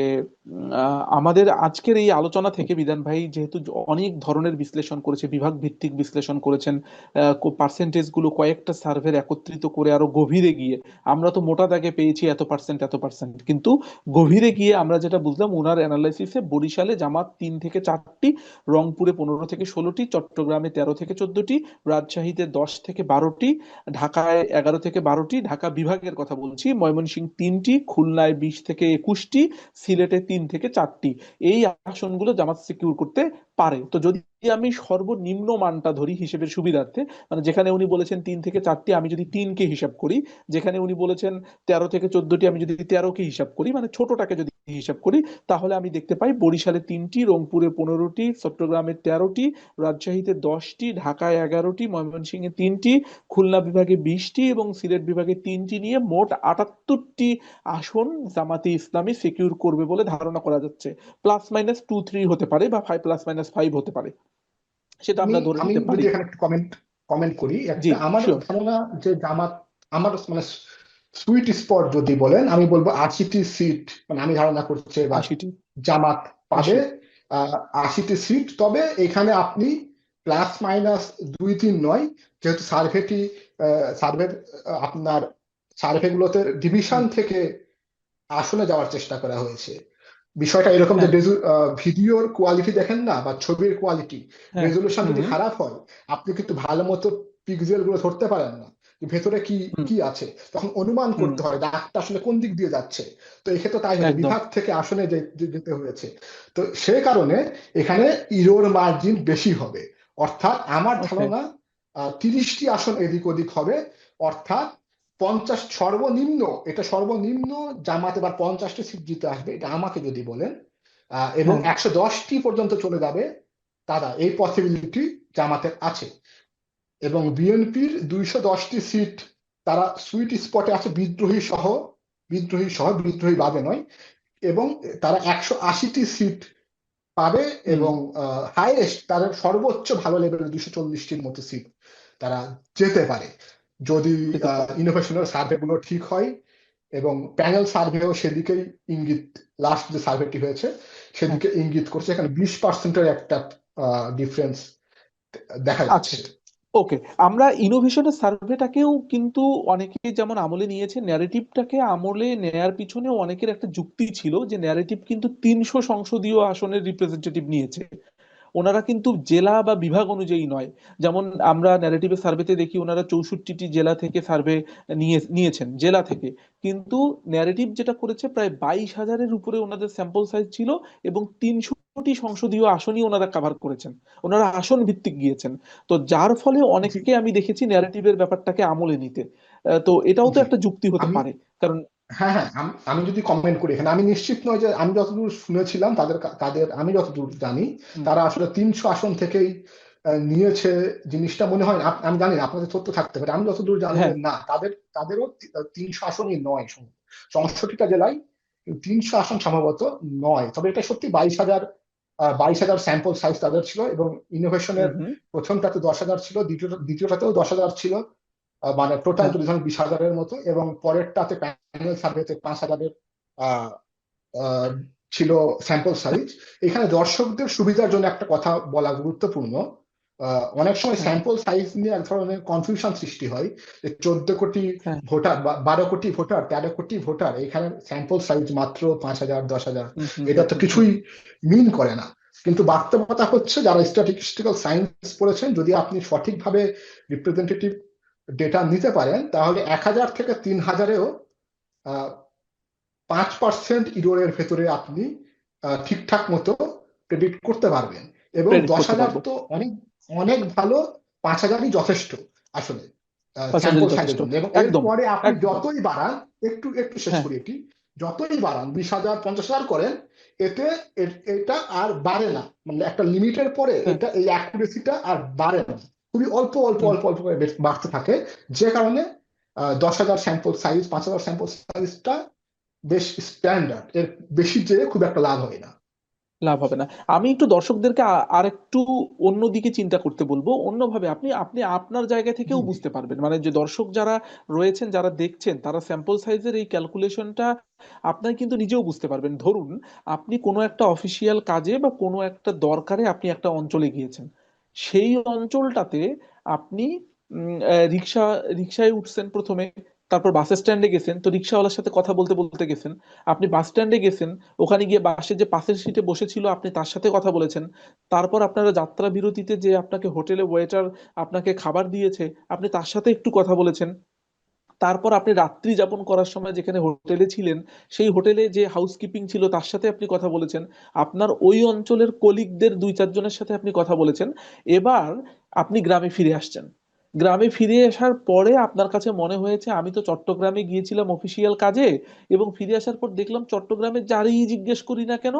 আমাদের আজকের এই আলোচনা থেকে বিধান ভাই যেহেতু অনেক ধরনের বিশ্লেষণ করেছে, বিভাগ ভিত্তিক বিশ্লেষণ করেছেন, পার্সেন্টেজ গুলো কয়েকটা সার্ভের একত্রিত করে আরো গভীরে গিয়ে, আমরা তো মোটা দাগে পেয়েছি এত পার্সেন্ট এত পার্সেন্ট, কিন্তু গভীরে গিয়ে আমরা যেটা বুঝলাম ওনার অ্যানালাইসিসে, বরিশালে জামাত 3 থেকে 4টি, রংপুরে 15 থেকে 16টি, চট্টগ্রামে 13 থেকে 14টি, রাজশাহীতে 10 থেকে 12টি, ঢাকায় 11 থেকে 12টি, ঢাকা বিভাগের কথা বলছি, ময়মনসিংহ 3টি, খুলনায় 20 থেকে 21টি, সিলেটে 3 থেকে 4টি, এই আসনগুলো জামাত সিকিউর করতে পারে। তো যদি আমি সর্বনিম্ন মানটা ধরি হিসেবের সুবিধার্থে, মানে যেখানে উনি বলেছেন 3 থেকে 4টি, আমি যদি 3কে হিসাব করি, যেখানে উনি বলেছেন 13 থেকে 14টি, আমি যদি 13কে হিসাব করি, মানে ছোটটাকে যদি হিসাব করি, তাহলে আমি দেখতে পাই বরিশালে 3টি, রংপুরে 15টি, চট্টগ্রামে 13টি, রাজশাহীতে 10টি, ঢাকায় 11টি, ময়মনসিংহে 3টি, খুলনা বিভাগে 20টি এবং সিলেট বিভাগে 3টি নিয়ে মোট 78টি আসন জামাতে ইসলামী সিকিউর করবে বলে ধারণা করা যাচ্ছে। প্লাস মাইনাস 2-3 হতে পারে, বা 5 ± 5 হতে পারে, সেটা আমি আমরা ধরে আমি নিতে যদি পারি। এখানে একটু কমেন্ট কমেন্ট করি, জি, একটা আমার শিওর। ধারণা যে জামাত, আমার মানে সুইট স্পট যদি বলেন, আমি বলবো 80টি সিট, মানে আমি ধারণা করছি এবার 80টি। জামাত পাবে 80। 80টি সিট। তবে এখানে আপনি প্লাস মাইনাস 2-3 নয়, যেহেতু সার্ভে আপনার সার্ভেগুলোতে ডিভিশন হুম। থেকে আসনে যাওয়ার চেষ্টা করা হয়েছে। বিষয়টা এরকম যে হ্যাঁ ভিডিওর কোয়ালিটি দেখেন না, বা ছবির কোয়ালিটি, হ্যাঁ। রেজলিউশন হুম যদি হুম খারাপ হয়, আপনি কিন্তু ভালো মতো পিক্সেল গুলো ধরতে পারেন না যে ভেতরে কি হুম কি আছে, তখন অনুমান হুম। করতে হয় ডাকটা আসলে কোন দিক দিয়ে যাচ্ছে। তো এক্ষেত্রে তাই হয়েছে, একদম। বিভাগ থেকে আসনে যেতে হয়েছে। তো সেই কারণে এখানে ইরোর মার্জিন বেশি হবে। অর্থাৎ আমার ওকে। ধারণা 30টি আসন এদিক ওদিক হবে। অর্থাৎ 50 সর্বনিম্ন, এটা সর্বনিম্ন জামাত এবার 50টি সিট জিতে আসবে, এটা আমাকে যদি বলেন। এবং হ্যাঁ 110টি পর্যন্ত চলে যাবে, তারা এই পসিবিলিটি জামাতের আছে। এবং বিএনপির 210টি সিট তারা সুইট স্পটে আছে, বিদ্রোহী বাদে নয়। এবং তারা 180টি সিট পাবে। হুম। এবং হাইয়েস্ট তাদের সর্বোচ্চ ভালো লেভেলের 240টির মতো সিট তারা যেতে পারে, যদি যেতে পারে। ইনোভেশনের সার্ভে গুলো ঠিক হয়। এবং প্যানেল সার্ভেও সেদিকেই ইঙ্গিত, লাস্ট যে সার্ভেটি হয়েছে হ্যাঁ। সেদিকে ইঙ্গিত করছে, এখানে 20%-এর একটা ডিফারেন্স দেখা আচ্ছা। যাচ্ছে। ওকে। আমরা ইনোভেশনের সার্ভেটাকেও কিন্তু অনেকেই যেমন আমলে নিয়েছে, ন্যারেটিভটাকে আমলে নেয়ার পিছনেও অনেকের একটা যুক্তি ছিল যে ন্যারেটিভ কিন্তু 300 সংসদীয় আসনের রিপ্রেজেন্টেটিভ নিয়েছে, ওনারা কিন্তু জেলা বা বিভাগ অনুযায়ী নয়। যেমন আমরা ন্যারেটিভের সার্ভেতে দেখি ওনারা 64টি জেলা থেকে সার্ভে নিয়েছেন জেলা থেকে, কিন্তু ন্যারেটিভ যেটা করেছে প্রায় 22,000-এর উপরে ওনাদের স্যাম্পল সাইজ ছিল, এবং 300টি সংসদীয় আসনই ওনারা কাভার করেছেন, ওনারা আসন ভিত্তিক গিয়েছেন। তো যার ফলে জি অনেককে আমি দেখেছি ন্যারেটিভের ব্যাপারটাকে আমলে নিতে। তো এটাও তো জি একটা যুক্তি হতে আমি পারে, কারণ হ্যাঁ হ্যাঁ, আমি যদি কমেন্ট করি এখানে, আমি নিশ্চিত নয় যে, আমি যতদূর শুনেছিলাম তাদের আমি যতদূর জানি, হুম, তারা আসলে 300 আসন থেকেই নিয়েছে জিনিসটা মনে হয় না। আমি জানি না, আপনাদের তথ্য থাকতে পারে, আমি যতদূর জানি হ্যাঁ যে না, তাদেরও 300 আসনই নয়। 64টা জেলায় 300 আসন সম্ভবত নয়। তবে এটা সত্যি 22,000 স্যাম্পল সাইজ তাদের ছিল। এবং হুম ইনোভেশনের হুম। প্রথমটাতে 10,000 ছিল, দ্বিতীয়টাতেও 10,000 ছিল। মানে টোটাল হ্যাঁ যদি ধরেন 20,000-এর মতো। এবং পরেরটাতে প্যানেল সার্ভেতে 5,000-এর আহ, আহ, ছিল স্যাম্পল সাইজ। এখানে দর্শকদের সুবিধার জন্য একটা কথা বলা গুরুত্বপূর্ণ। অনেক সময় হ্যাঁ স্যাম্পল সাইজ নিয়ে এক ধরনের কনফিউশন সৃষ্টি হয়, যে 14 কোটি হ্যাঁ। ভোটার বা 12 কোটি ভোটার, 13 কোটি ভোটার, এখানে স্যাম্পল সাইজ মাত্র 5,000, 10,000, হুম হুম এটা হুম তো হুম হুম। কিছুই মিন করে না। কিন্তু বাস্তবতা হচ্ছে, যারা স্ট্যাটিস্টিক্যাল সায়েন্স পড়েছেন, যদি আপনি সঠিকভাবে রিপ্রেজেন্টেটিভ ডেটা নিতে পারেন, তাহলে 1,000 থেকে 3,000-এও 5% ইরোরের ভেতরে আপনি ঠিকঠাক মতো প্রেডিক্ট করতে পারবেন। এবং প্রেডিক্ট দশ করতে হাজার পারবো। তো অনেক অনেক ভালো, 5,000-ই যথেষ্ট আসলে স্যাম্পল 5,000-ই সাইজের যথেষ্ট। জন্য। এবং একদম এরপরে আপনি একদম। যতই বাড়ান, একটু একটু শেষ হ্যাঁ করি এটি, যতই বাড়ান, 20,000 50,000 করেন, এতে এটা আর বাড়ে না, মানে একটা লিমিটের পরে হ্যাঁ। এটা এই অ্যাকুরেসিটা আর বাড়ে না, খুবই অল্প অল্প হুম। অল্প অল্প করে বাড়তে থাকে। যে কারণে 10,000 স্যাম্পল সাইজ, 5,000 স্যাম্পল সাইজটা বেশ স্ট্যান্ডার্ড, এর বেশি যেয়ে খুব একটা লাভ হয় না। লাভ হবে না। আমি একটু দর্শকদেরকে আরেকটু অন্যদিকে চিন্তা করতে বলবো, অন্যভাবে আপনি আপনি আপনার জায়গা থেকেও জি জি বুঝতে পারবেন, মানে যে দর্শক যারা রয়েছেন, যারা দেখছেন, তারা স্যাম্পল সাইজের এই ক্যালকুলেশনটা আপনার কিন্তু নিজেও বুঝতে পারবেন। ধরুন আপনি কোনো একটা অফিসিয়াল কাজে বা কোনো একটা দরকারে আপনি একটা অঞ্চলে গিয়েছেন, সেই অঞ্চলটাতে আপনি রিক্সা রিক্সায় উঠছেন প্রথমে, তারপর বাস স্ট্যান্ডে গেছেন, তো রিক্সাওয়ালার সাথে কথা বলতে বলতে গেছেন। আপনি বাস স্ট্যান্ডে গেছেন, ওখানে গিয়ে বাসে যে পাশের সিটে বসেছিল আপনি তার সাথে কথা বলেছেন। তারপর আপনারা যাত্রা বিরতিতে যে আপনাকে হোটেলে ওয়েটার আপনাকে খাবার দিয়েছে, আপনি তার সাথে একটু কথা বলেছেন। তারপর আপনি রাত্রি যাপন করার সময় যেখানে হোটেলে ছিলেন, সেই হোটেলে যে হাউসকিপিং ছিল তার সাথে আপনি কথা বলেছেন। আপনার ওই অঞ্চলের কলিগদের 2-4 জনের সাথে আপনি কথা বলেছেন। এবার আপনি গ্রামে ফিরে আসছেন। গ্রামে ফিরে আসার পরে আপনার কাছে মনে হয়েছে আমি তো চট্টগ্রামে গিয়েছিলাম অফিসিয়াল কাজে, এবং ফিরে আসার পর দেখলাম চট্টগ্রামে যারই জিজ্ঞেস করি না কেন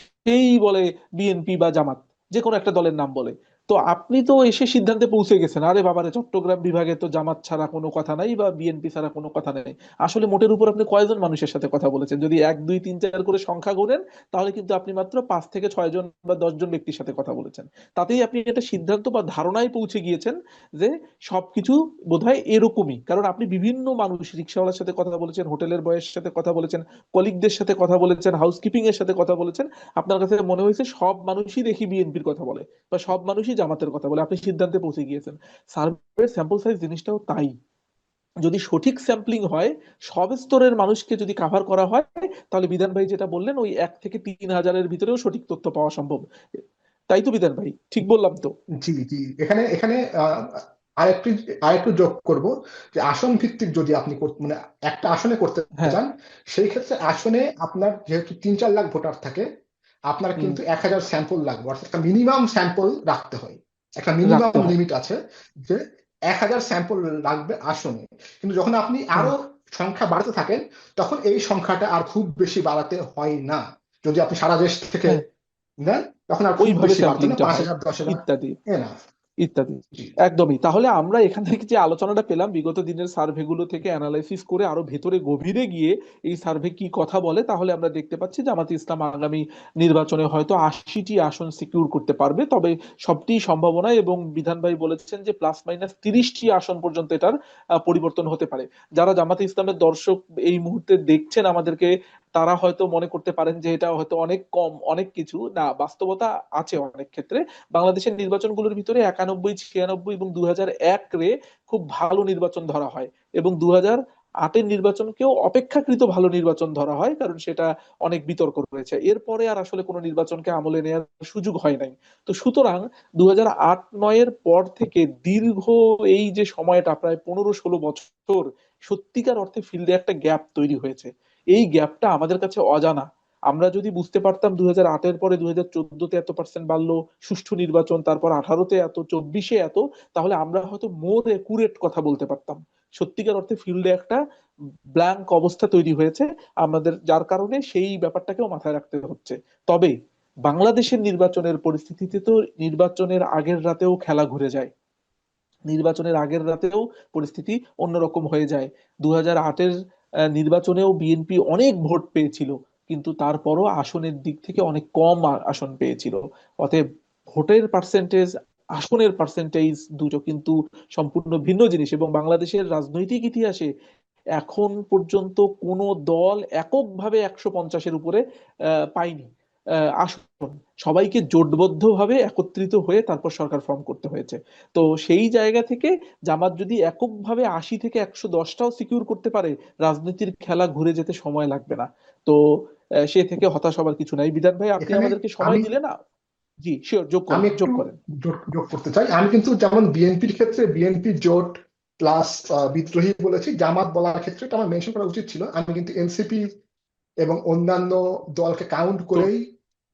সেই বলে বিএনপি বা জামাত, যে কোনো একটা দলের নাম বলে। তো আপনি তো এসে সিদ্ধান্তে পৌঁছে গেছেন, আরে বাবারে চট্টগ্রাম বিভাগে তো জামাত ছাড়া কোনো কথা নাই বা বিএনপি ছাড়া কোনো কথা নেই। আসলে মোটের উপর আপনি কয়জন মানুষের সাথে কথা বলেছেন? যদি 1 2 3 4 করে সংখ্যা গুনেন, তাহলে কিন্তু আপনি মাত্র 5 থেকে 6 জন বা 10 জন ব্যক্তির সাথে কথা বলেছেন। তাতেই আপনি একটা সিদ্ধান্ত বা ধারণায় পৌঁছে গিয়েছেন যে সবকিছু বোধহয় এরকমই, কারণ আপনি বিভিন্ন মানুষ, রিক্সাওয়ালার সাথে কথা বলেছেন, হোটেলের বয়ের সাথে কথা বলেছেন, কলিগদের সাথে কথা বলেছেন, হাউসকিপিং এর সাথে কথা বলেছেন। আপনার কাছে মনে হয়েছে সব মানুষই দেখি বিএনপির কথা বলে বা সব মানুষই জামাতের কথা বলে, আপনি সিদ্ধান্তে পৌঁছে গিয়েছেন। সার্ভে স্যাম্পল সাইজ জিনিসটাও তাই। যদি সঠিক স্যাম্পলিং হয়, সব স্তরের মানুষকে যদি কাভার করা হয়, তাহলে বিধান ভাই যেটা বললেন ওই 1 থেকে 3 হাজারের ভিতরেও সঠিক তথ্য পাওয়া সম্ভব। তাই তো বিধান ভাই, ঠিক বললাম তো? জি জি এখানে এখানে আরেকটু আরেকটু যোগ করব, যে আসন ভিত্তিক যদি আপনি মানে একটা আসনে করতে হ্যাঁ। চান, সেই ক্ষেত্রে আসনে আপনার যেহেতু 3-4 লাখ ভোটার থাকে, আপনার হুম। কিন্তু 1,000 স্যাম্পল লাগবে, অর্থাৎ একটা মিনিমাম স্যাম্পল রাখতে হয়, একটা মিনিমাম রাখতে হয়। লিমিট আছে যে 1,000 স্যাম্পল লাগবে আসনে। কিন্তু যখন আপনি হুম। আরো সংখ্যা বাড়াতে থাকেন, তখন এই সংখ্যাটা আর খুব বেশি বাড়াতে হয় না। যদি আপনি সারা দেশ থেকে হ্যাঁ, নেন, তখন আর খুব ওইভাবে বেশি বাড়তে না, স্যাম্পলিংটা পাঁচ হয় হাজার 10,000 ইত্যাদি এনাফ। ইত্যাদি। জি একদমই। তাহলে আমরা এখান থেকে যে আলোচনাটা পেলাম বিগত দিনের সার্ভেগুলো থেকে অ্যানালাইসিস করে আরো ভেতরে গভীরে গিয়ে এই সার্ভে কি কথা বলে, তাহলে আমরা দেখতে পাচ্ছি জামাতে ইসলাম আগামী নির্বাচনে হয়তো 80টি আসন সিকিউর করতে পারবে, তবে সবটি সম্ভাবনা, এবং বিধান ভাই বলেছেন যে +-30টি আসন পর্যন্ত এটার পরিবর্তন হতে পারে। যারা জামাতে ইসলামের দর্শক এই মুহূর্তে দেখছেন আমাদেরকে, তারা হয়তো মনে করতে পারেন যে এটা হয়তো অনেক কম, অনেক কিছু না, বাস্তবতা আছে অনেক ক্ষেত্রে। বাংলাদেশের নির্বাচনগুলোর ভিতরে 91 96 এবং 2001 রে খুব ভালো নির্বাচন ধরা হয়, এবং 2008-এর নির্বাচনকেও অপেক্ষাকৃত ভালো নির্বাচন ধরা হয়, কারণ সেটা অনেক বিতর্ক রয়েছে। এরপরে আর আসলে কোনো নির্বাচনকে আমলে নেওয়ার সুযোগ হয় নাই। তো সুতরাং 2008-9-এর পর থেকে দীর্ঘ এই যে সময়টা প্রায় 15-16 বছর, সত্যিকার অর্থে ফিল্ডে একটা গ্যাপ তৈরি হয়েছে। এই গ্যাপটা আমাদের কাছে অজানা। আমরা যদি বুঝতে পারতাম 2008-এর পরে 2014-তে এত% বাড়লো, সুষ্ঠু নির্বাচন, তারপর 18-তে এত, 24-এ এত, তাহলে আমরা হয়তো মোর একুরেট কথা বলতে পারতাম। সত্যিকার অর্থে ফিল্ডে একটা ব্ল্যাঙ্ক অবস্থা তৈরি হয়েছে আমাদের, যার কারণে সেই ব্যাপারটাকেও মাথায় রাখতে হচ্ছে। তবে বাংলাদেশের নির্বাচনের পরিস্থিতিতে তো নির্বাচনের আগের রাতেও খেলা ঘুরে যায়, নির্বাচনের আগের রাতেও পরিস্থিতি অন্যরকম হয়ে যায়। 2008-এর নির্বাচনেও বিএনপি অনেক ভোট পেয়েছিল, কিন্তু তারপরও আসনের দিক থেকে অনেক কম আসন পেয়েছিল। অতএব ভোটের পার্সেন্টেজ, আসনের পার্সেন্টেজ দুটো কিন্তু সম্পূর্ণ ভিন্ন জিনিস, এবং বাংলাদেশের রাজনৈতিক ইতিহাসে এখন পর্যন্ত কোনো দল এককভাবে 150-এর উপরে পায়নি আসন। সবাইকে জোটবদ্ধভাবে একত্রিত হয়ে তারপর সরকার ফর্ম করতে হয়েছে। তো সেই জায়গা থেকে জামাত যদি এককভাবে 80 থেকে 110টাও সিকিউর করতে পারে, রাজনীতির খেলা ঘুরে যেতে সময় লাগবে না। তো সে থেকে হতাশ হবার কিছু নাই। বিধান ভাই, আপনি এখানে আমাদেরকে সময় আমি দিলে না? জি শিওর, যোগ আমি করেন, একটু যোগ করেন। যোগ করতে চাই। আমি কিন্তু যেমন বিএনপির ক্ষেত্রে বিএনপি জোট প্লাস বিদ্রোহী বলেছি, জামাত বলার ক্ষেত্রে এটা আমার মেনশন করা উচিত ছিল, আমি কিন্তু এনসিপি এবং অন্যান্য দলকে কাউন্ট তো করেই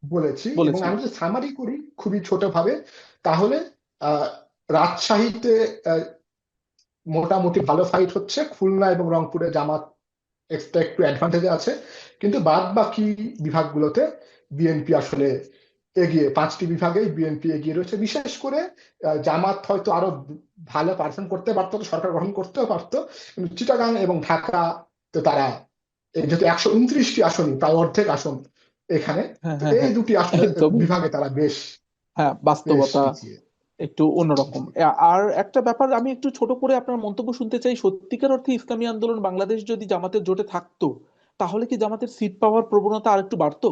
বলেছি। এবং বলেছি। আমি যদি সামারি করি খুবই ছোট ভাবে, তাহলে আহ, রাজশাহীতে মোটামুটি ভালো ফাইট হচ্ছে, খুলনা এবং রংপুরে জামাত এক্সট্রা একটু অ্যাডভান্টেজে আছে, কিন্তু বাদ বাকি বিভাগগুলোতে বিএনপি আসলে এগিয়ে, 5টি বিভাগেই বিএনপি এগিয়ে রয়েছে। বিশেষ করে জামাত হয়তো আরো ভালো পারফর্ম করতে পারতো, সরকার গঠন করতেও পারতো, কিন্তু চিটাগাং এবং ঢাকা তো তারা যেহেতু 129টি আসনই, প্রায় অর্ধেক আসন এখানে, হ্যাঁ, তো হ্যাঁ, এই হ্যাঁ, দুটি আসনের একদমই। বিভাগে তারা বেশ হ্যাঁ, বেশ বাস্তবতা পিছিয়ে। একটু অন্যরকম। জি আর একটা ব্যাপার আমি একটু ছোট করে আপনার মন্তব্য শুনতে চাই, সত্যিকার অর্থে ইসলামী আন্দোলন বাংলাদেশ যদি জামাতের জোটে থাকতো, তাহলে কি জামাতের সিট পাওয়ার প্রবণতা আর একটু বাড়তো?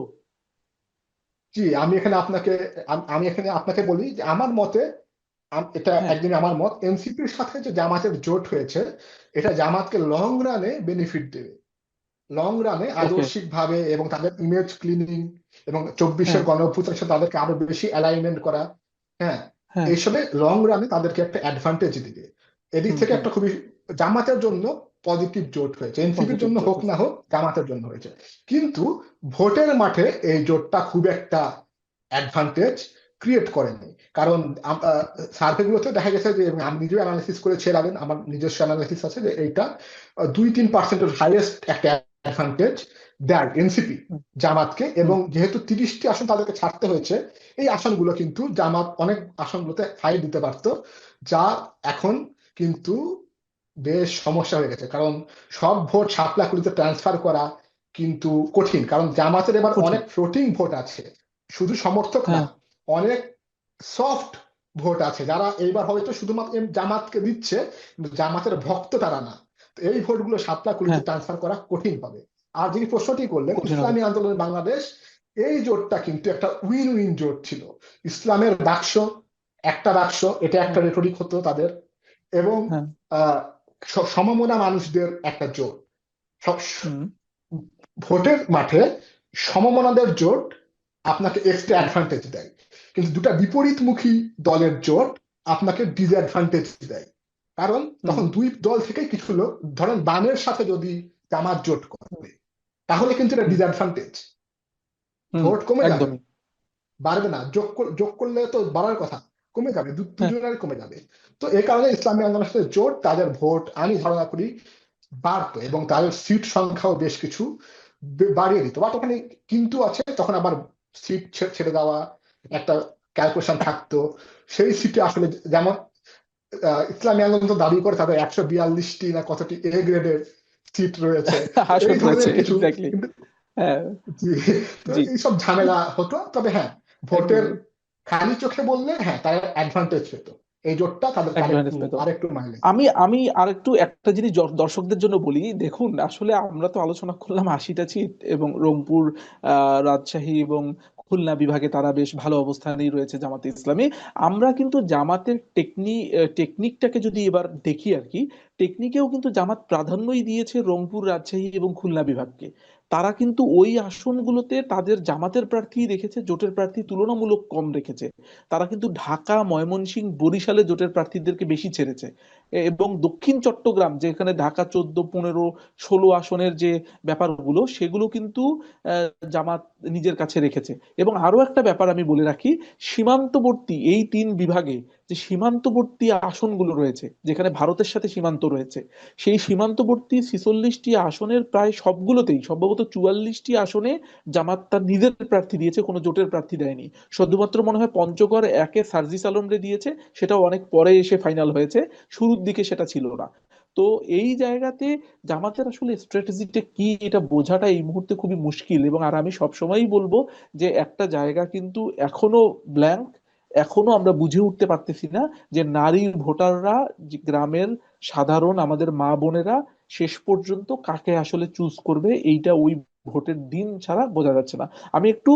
জি আমি এখানে আপনাকে বলি যে আমার মতে, এটা হ্যাঁ। একদিন আমার মত, এনসিপির সাথে যে জামাতের জোট হয়েছে এটা জামাতকে লং রানে বেনিফিট দেবে। লং রানে ওকে। আদর্শিক ভাবে এবং তাদের ইমেজ ক্লিনিং এবং 24-এর হ্যাঁ, গণঅভ্যুত্থানের সাথে তাদেরকে আরো বেশি অ্যালাইনমেন্ট করা, হ্যাঁ, হ্যাঁ। এইসবে লং রানে তাদেরকে একটা অ্যাডভান্টেজ দিবে। এদিক হুম, থেকে হুম। একটা খুবই জামাতের জন্য পজিটিভ জোট হয়েছে, এনসিপির পজিটিভ জন্য জোট হোক হয়েছে। না হোক জামাতের জন্য হয়েছে। কিন্তু ভোটের মাঠে এই জোটটা খুব একটা অ্যাডভান্টেজ ক্রিয়েট করেনি। কারণ সার্ভে গুলোতে দেখা গেছে যে, এবং আমি নিজেও অ্যানালিসিস করেছি এর আগে, আমার নিজস্ব অ্যানালিসিস আছে যে এইটা 2-3%-এর হাইয়েস্ট একটা অ্যাডভান্টেজ দেয় এনসিপি হুম, জামাতকে। হুম। এবং যেহেতু 30টি আসন তাদেরকে ছাড়তে হয়েছে, এই আসনগুলো কিন্তু জামাত অনেক আসনগুলোতে ফাইট দিতে পারতো, যা এখন কিন্তু বেশ সমস্যা হয়ে গেছে। কারণ সব ভোট শাপলাকুলিতে ট্রান্সফার করা কিন্তু কঠিন, কারণ জামাতের এবার কঠিন। অনেক ফ্লোটিং ভোট আছে, শুধু সমর্থক না, হ্যাঁ, অনেক সফট ভোট আছে যারা এইবার হয়তো শুধুমাত্র জামাতকে দিচ্ছে, কিন্তু জামাতের ভক্ত তারা না। তো এই ভোটগুলো শাপলাকুলিতে হ্যাঁ। ট্রান্সফার করা কঠিন হবে। আর যিনি প্রশ্নটি করলেন, কঠিন হবে। ইসলামী আন্দোলন বাংলাদেশ, এই জোটটা কিন্তু একটা উইন উইন জোট ছিল। ইসলামের বাক্স, একটা বাক্স, এটা একটা হ্যাঁ, রেটরিক হতো তাদের, এবং হ্যাঁ। আহ সমমনা মানুষদের একটা জোট। স- হুম, ভোটের মাঠে সমমনাদের জোট আপনাকে এক্সট্রা হুম, অ্যাডভান্টেজ দেয়, কিন্তু দুটা বিপরীতমুখী দলের জোট আপনাকে ডিসঅ্যাডভান্টেজ দেয়। কারণ হুম, তখন দুই দল থেকেই কিছু লোক, ধরেন বামের সাথে যদি জামাত জোট করে, তাহলে কিন্তু এটা হুম, ডিসঅ্যাডভান্টেজ, হুম। ভোট কমে যাবে, একদমই। বাড়বে না। যোগ করলে তো বাড়ার কথা, কমে যাবে, হ্যাঁ। দুজনের কমে যাবে। তো এই কারণে ইসলামী আন্দোলনের সাথে জোট তাদের ভোট আমি ধারণা করি বাড়তো, এবং তাদের সিট সংখ্যাও বেশ কিছু বাড়িয়ে দিত। বাট ওখানে কিন্তু আছে, তখন আবার সিট ছেড়ে দেওয়া একটা ক্যালকুলেশন থাকতো। সেই সিটে আসলে যেমন ইসলামী আন্দোলন তো দাবি করে তাদের 142টি না কতটি এ গ্রেডের সিট রয়েছে, তো এই আসন রয়েছে, ধরনের কিছু, এক্স্যাক্টলি। কিন্তু হ্যাঁ। জি, তো জি। এইসব ঝামেলা হতো। তবে হ্যাঁ, ভোটের একদমই। খালি চোখে বললে হ্যাঁ তারা অ্যাডভান্টেজ পেত, এই জোটটা তাদেরকে আরেকটু অ্যাডভান্টেজ পেত। আরেকটু মাইলেজ আমি দিত। আমি আরেকটু একটা জিনিস দর্শকদের জন্য বলি। দেখুন, আসলে আমরা তো আলোচনা করলাম 80টা সিট, এবং রংপুর, রাজশাহী এবং খুলনা বিভাগে তারা বেশ ভালো অবস্থানেই রয়েছে জামাতে ইসলামী। আমরা কিন্তু জামাতের টেকনিকটাকে যদি এবার দেখি আর কি, টেকনিকেও কিন্তু জামাত প্রাধান্যই দিয়েছে রংপুর, রাজশাহী এবং খুলনা বিভাগকে। তারা কিন্তু ওই আসনগুলোতে তাদের জামাতের প্রার্থী রেখেছে, জোটের প্রার্থী তুলনামূলক কম রেখেছে। তারা কিন্তু ঢাকা, ময়মনসিংহ, বরিশালে জোটের প্রার্থীদেরকে বেশি ছেড়েছে। এবং দক্ষিণ চট্টগ্রাম, যেখানে ঢাকা 14, 15, 16 আসনের যে ব্যাপারগুলো, সেগুলো কিন্তু জামাত নিজের কাছে রেখেছে। এবং আরো একটা ব্যাপার আমি বলে রাখি, সীমান্তবর্তী এই 3 বিভাগে যে সীমান্তবর্তী আসনগুলো রয়েছে, যেখানে ভারতের সাথে সীমান্ত রয়েছে, সেই সীমান্তবর্তী 46টি আসনের প্রায় সবগুলোতেই, সম্ভবত 44টি আসনে জামাত তার নিজের প্রার্থী দিয়েছে, কোনো জোটের প্রার্থী দেয়নি। শুধুমাত্র মনে হয় পঞ্চগড় 1-এ সার্জিস আলমরে দিয়েছে, সেটাও অনেক পরে এসে ফাইনাল হয়েছে, শুরুর দিকে সেটা ছিল না। তো এই জায়গাতে জামাতের আসলে স্ট্র্যাটেজিটা কি, এটা বোঝাটা এই মুহূর্তে খুবই মুশকিল। এবং আর আমি সবসময়ই বলবো যে একটা জায়গা কিন্তু এখনো ব্ল্যাঙ্ক, এখনো আমরা বুঝে উঠতে পারতেছি না যে নারী ভোটাররা, যে গ্রামের সাধারণ আমাদের মা বোনেরা শেষ পর্যন্ত কাকে আসলে চুজ করবে, এইটা ওই ভোটের দিন ছাড়া বোঝা যাচ্ছে না। আমি একটু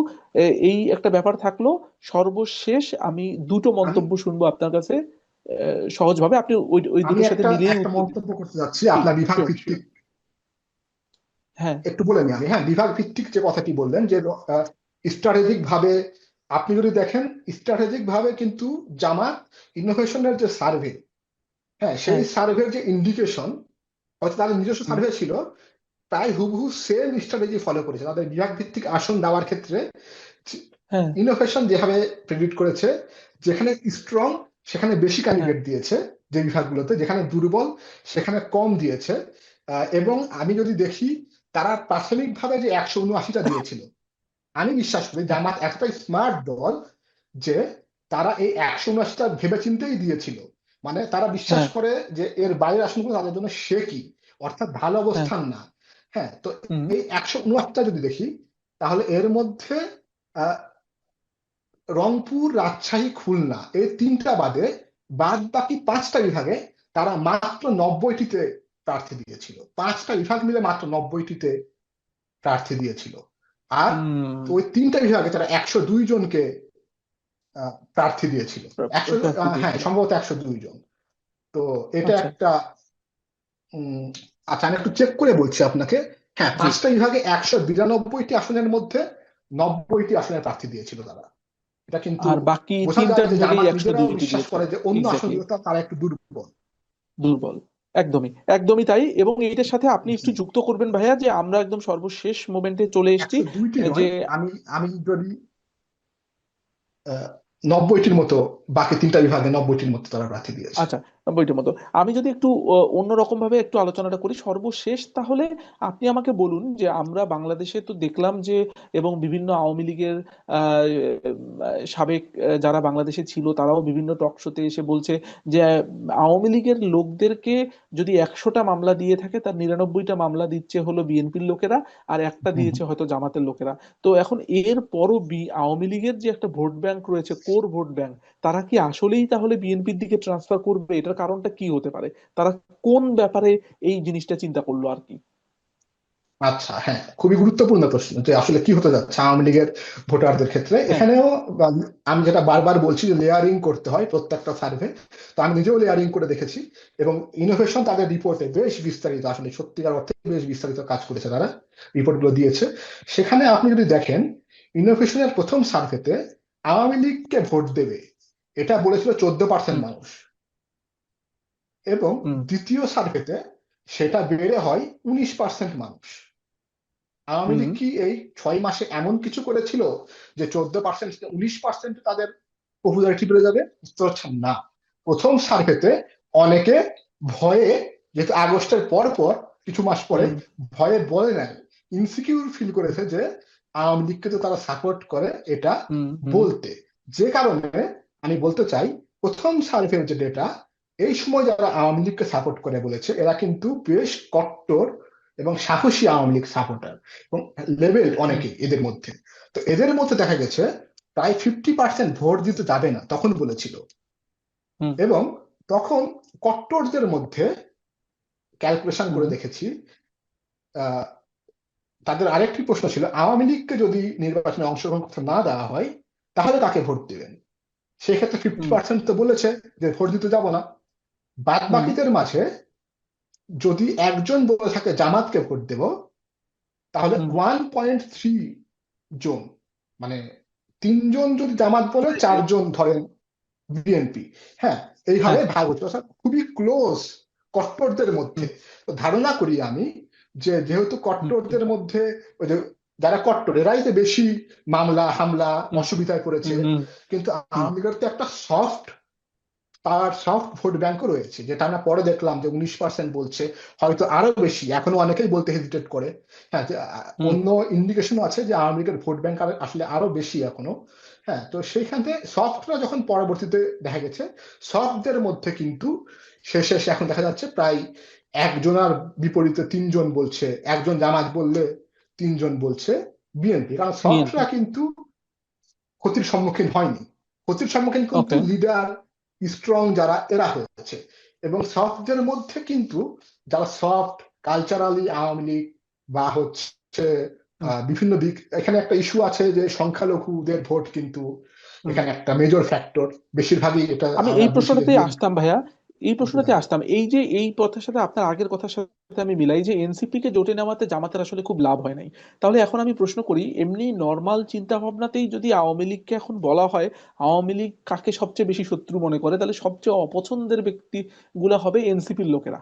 এই একটা ব্যাপার থাকলো, সর্বশেষ আমি দুটো আমি মন্তব্য শুনবো আপনার কাছে, সহজভাবে আপনি ওই ওই আমি দুটোর সাথে একটা মিলিয়েই একটা উত্তর দিন। মন্তব্য করতে যাচ্ছি জি। আপনার বিভাগ শিওর, ভিত্তিক, শিওর। হ্যাঁ, একটু বলে নিই আমি। হ্যাঁ, বিভাগ ভিত্তিক যে কথাটি বললেন যে স্ট্র্যাটেজিক ভাবে আপনি যদি দেখেন, স্ট্র্যাটেজিক ভাবে কিন্তু জামাত ইনোভেশনের যে সার্ভে, হ্যাঁ সেই হ্যাঁ। সার্ভের যে ইন্ডিকেশন, হয়তো তাদের নিজস্ব হুম। সার্ভে ছিল, প্রায় হুবহু সেম স্ট্র্যাটেজি ফলো করেছে তাদের বিভাগ ভিত্তিক আসন দেওয়ার ক্ষেত্রে। হ্যাঁ, ইনোভেশন যেভাবে প্রেডিক্ট করেছে, যেখানে স্ট্রং সেখানে বেশি হ্যাঁ। ক্যান্ডিডেট দিয়েছে, যে বিভাগগুলোতে যেখানে দুর্বল সেখানে কম দিয়েছে। এবং আমি যদি দেখি তারা প্রাথমিকভাবে যে 179টা দিয়েছিল, আমি বিশ্বাস করি জামাত এতটাই স্মার্ট দল যে তারা এই 179টা ভেবেচিন্তেই দিয়েছিল। মানে তারা বিশ্বাস হ্যাঁ, করে যে এর বাইরে আসনগুলো তাদের জন্য কি অর্থাৎ ভালো হ্যাঁ, অবস্থান না। হ্যাঁ, তো হুম, এই 159টা যদি দেখি, তাহলে এর মধ্যে আহ, রংপুর, রাজশাহী, খুলনা এই তিনটা বাদে বাদ বাকি 5টা বিভাগে তারা মাত্র 90টিতে প্রার্থী দিয়েছিল। 5টা বিভাগ মিলে মাত্র 90টিতে প্রার্থী দিয়েছিল। আর হুম, ওই তিনটা বিভাগে তারা 102 জনকে প্রার্থী দিয়েছিল। 100, প্রার্থী হ্যাঁ দিয়েছিল। সম্ভবত 102 জন। তো এটা আচ্ছা, একটা উম, আচ্ছা, আমি একটু চেক করে বলছি আপনাকে। হ্যাঁ, জি। 5টা বিভাগে 192টি আসনের মধ্যে 90টি আসনের প্রার্থী দিয়েছিল তারা। এটা কিন্তু আর বাকি বোঝা তিনটা যায় যে বিভাগেই জামাত একশো নিজেরাও দুইটি বিশ্বাস দিয়েছে। করে যে অন্য এক্স্যাক্টলি, আসনগুলোতে তারা একটু দুর্বল। দুর্বল। একদমই, একদমই তাই। এবং এটার সাথে আপনি জি, একটু যুক্ত করবেন ভাইয়া যে আমরা একদম সর্বশেষ মোমেন্টে চলে এসেছি। 102টি যে নয়, আমি আমি যদি 90টির মতো, বাকি তিনটা বিভাগে 90টির মতো তারা প্রার্থী দিয়েছে। আচ্ছা, বইটার মতো আমি যদি একটু অন্যরকম ভাবে একটু আলোচনাটা করি সর্বশেষ, তাহলে আপনি আমাকে বলুন যে আমরা বাংলাদেশে তো দেখলাম যে, এবং বিভিন্ন আওয়ামী লীগের সাবেক যারা বাংলাদেশে ছিল তারাও বিভিন্ন টক শোতে এসে বলছে যে আওয়ামী লীগের লোকদেরকে যদি 100টা মামলা দিয়ে থাকে তার 99টা মামলা দিচ্ছে হলো বিএনপির লোকেরা, আর একটা হুম, দিয়েছে হয়তো জামাতের লোকেরা। তো এখন এর পরও আওয়ামী লীগের যে একটা ভোট ব্যাংক রয়েছে, কোর ভোট ব্যাংক, তারা কি আসলেই তাহলে বিএনপির দিকে ট্রান্সফার করবে? এটার কারণটা কি হতে পারে? তারা কোন ব্যাপারে এই জিনিসটা চিন্তা করলো আর কি? আচ্ছা, হ্যাঁ, খুবই গুরুত্বপূর্ণ প্রশ্ন যে আসলে কি হতে যাচ্ছে আওয়ামী লীগের ভোটারদের ক্ষেত্রে হ্যাঁ, এখানেও। বা, আমি যেটা বারবার বলছি যে লেয়ারিং করতে হয় প্রত্যেকটা সার্ভে। তো আমি নিজেও লেয়ারিং করে দেখেছি, এবং ইনোভেশন তাদের রিপোর্টে বেশ বিস্তারিত, আসলে সত্যিকার অর্থে বেশ বিস্তারিত কাজ করেছে তারা, রিপোর্টগুলো দিয়েছে। সেখানে আপনি যদি দেখেন, ইনোভেশনের প্রথম সার্ভেতে আওয়ামী লীগকে ভোট দেবে এটা বলেছিল 14% হুম, মানুষ, এবং হুম, দ্বিতীয় সার্ভেতে সেটা বেড়ে হয় 19% মানুষ। আওয়ামী হুম, লীগ কি এই 6 মাসে এমন কিছু করেছিল যে 14% থেকে 19% তাদের পপুলারিটি বেড়ে যাবে? উত্তর হচ্ছে না। প্রথম সার্ভেতে অনেকে ভয়ে, যেহেতু আগস্টের পর পর কিছু মাস পরে, হুম, ভয়ে বলে নাই, ইনসিকিউর ফিল করেছে যে আওয়ামী লীগকে তো তারা সাপোর্ট করে এটা হুম, হুম, বলতে। যে কারণে আমি বলতে চাই, প্রথম সার্ভের যে ডেটা, এই সময় যারা আওয়ামী লীগকে সাপোর্ট করে বলেছে এরা কিন্তু বেশ কট্টর এবং সাহসী আওয়ামী লীগ সাপোর্টার, এবং লেভেল হুম, অনেকে এদের মধ্যে। তো এদের মধ্যে দেখা গেছে প্রায় 50% ভোট দিতে যাবে না তখন বলেছিল। হুম, এবং তখন কট্টরদের মধ্যে ক্যালকুলেশন করে হুম, দেখেছি, আহ, তাদের আরেকটি প্রশ্ন ছিল আওয়ামী লীগকে যদি নির্বাচনে অংশগ্রহণ করতে না দেওয়া হয় তাহলে কাকে ভোট দিবেন। সেক্ষেত্রে ফিফটি হুম, পার্সেন্ট তো বলেছে যে ভোট দিতে যাব না। বাদ হুম, বাকিদের মাঝে যদি একজন বলে থাকে জামাতকে ভোট দেব, তাহলে হুম, 1.3 জন, মানে 3 জন যদি জামাত বলে, বুঝেছি। 4 জন ধরেন বিএনপি। হ্যাঁ, হ্যাঁ, এইভাবে ভাগ হচ্ছে, অর্থাৎ খুবই ক্লোজ কট্টরদের মধ্যে। হুম, তো ধারণা করি আমি যে যেহেতু হুম, কট্টরদের মধ্যে ওই যে যারা কট্টর এরাই তো বেশি মামলা হামলা হুম, অসুবিধায় পড়েছে, হুম, হুম, কিন্তু হুম, আওয়ামী লীগের তো একটা সফট ভোট ব্যাংকও রয়েছে, যেটা আমরা পরে দেখলাম যে 19% বলছে, হয়তো আরো বেশি, এখনো অনেকেই বলতে হেজিটেট করে। হ্যাঁ, যে, হুম, অন্য ইন্ডিকেশনও আছে যে আওয়ামী লীগের ভোট ব্যাংক আসলে আরো বেশি এখনো। হ্যাঁ, তো সেইখানে সফটরা যখন পরবর্তীতে দেখা গেছে, সফটদের মধ্যে কিন্তু শেষে এসে এখন দেখা যাচ্ছে প্রায় একজনের বিপরীতে 3 জন বলছে, একজন জামাত বললে 3 জন বলছে বিএনপি, কারণ বিএনপি। সফটরা কিন্তু ক্ষতির সম্মুখীন হয়নি। ক্ষতির সম্মুখীন কিন্তু ওকে। লিডার স্ট্রং যারা এরা হয়েছে। এবং সফটদের মধ্যে কিন্তু যারা সফট কালচারালি আওয়ামী লীগ বা হচ্ছে বিভিন্ন দিক, এখানে একটা ইস্যু আছে যে সংখ্যালঘুদের ভোট কিন্তু এখানে একটা মেজর ফ্যাক্টর, বেশিরভাগই এটা আমি আমরা এই বুঝি যে প্রশ্নটাতেই বিএনপি আসতাম ভাইয়া, এই প্রশ্নটাতে যাবে। আসতাম, এই যে এই কথার সাথে আপনার আগের কথার সাথে আমি মিলাই যে এনসিপি কে জোটে নেওয়াতে জামাতের আসলে খুব লাভ হয় নাই। তাহলে এখন আমি প্রশ্ন করি, এমনি নর্মাল চিন্তা ভাবনাতেই যদি আওয়ামী লীগকে এখন বলা হয় আওয়ামী লীগ কাকে সবচেয়ে বেশি শত্রু মনে করে, তাহলে সবচেয়ে অপছন্দের ব্যক্তি গুলা হবে এনসিপির লোকেরা।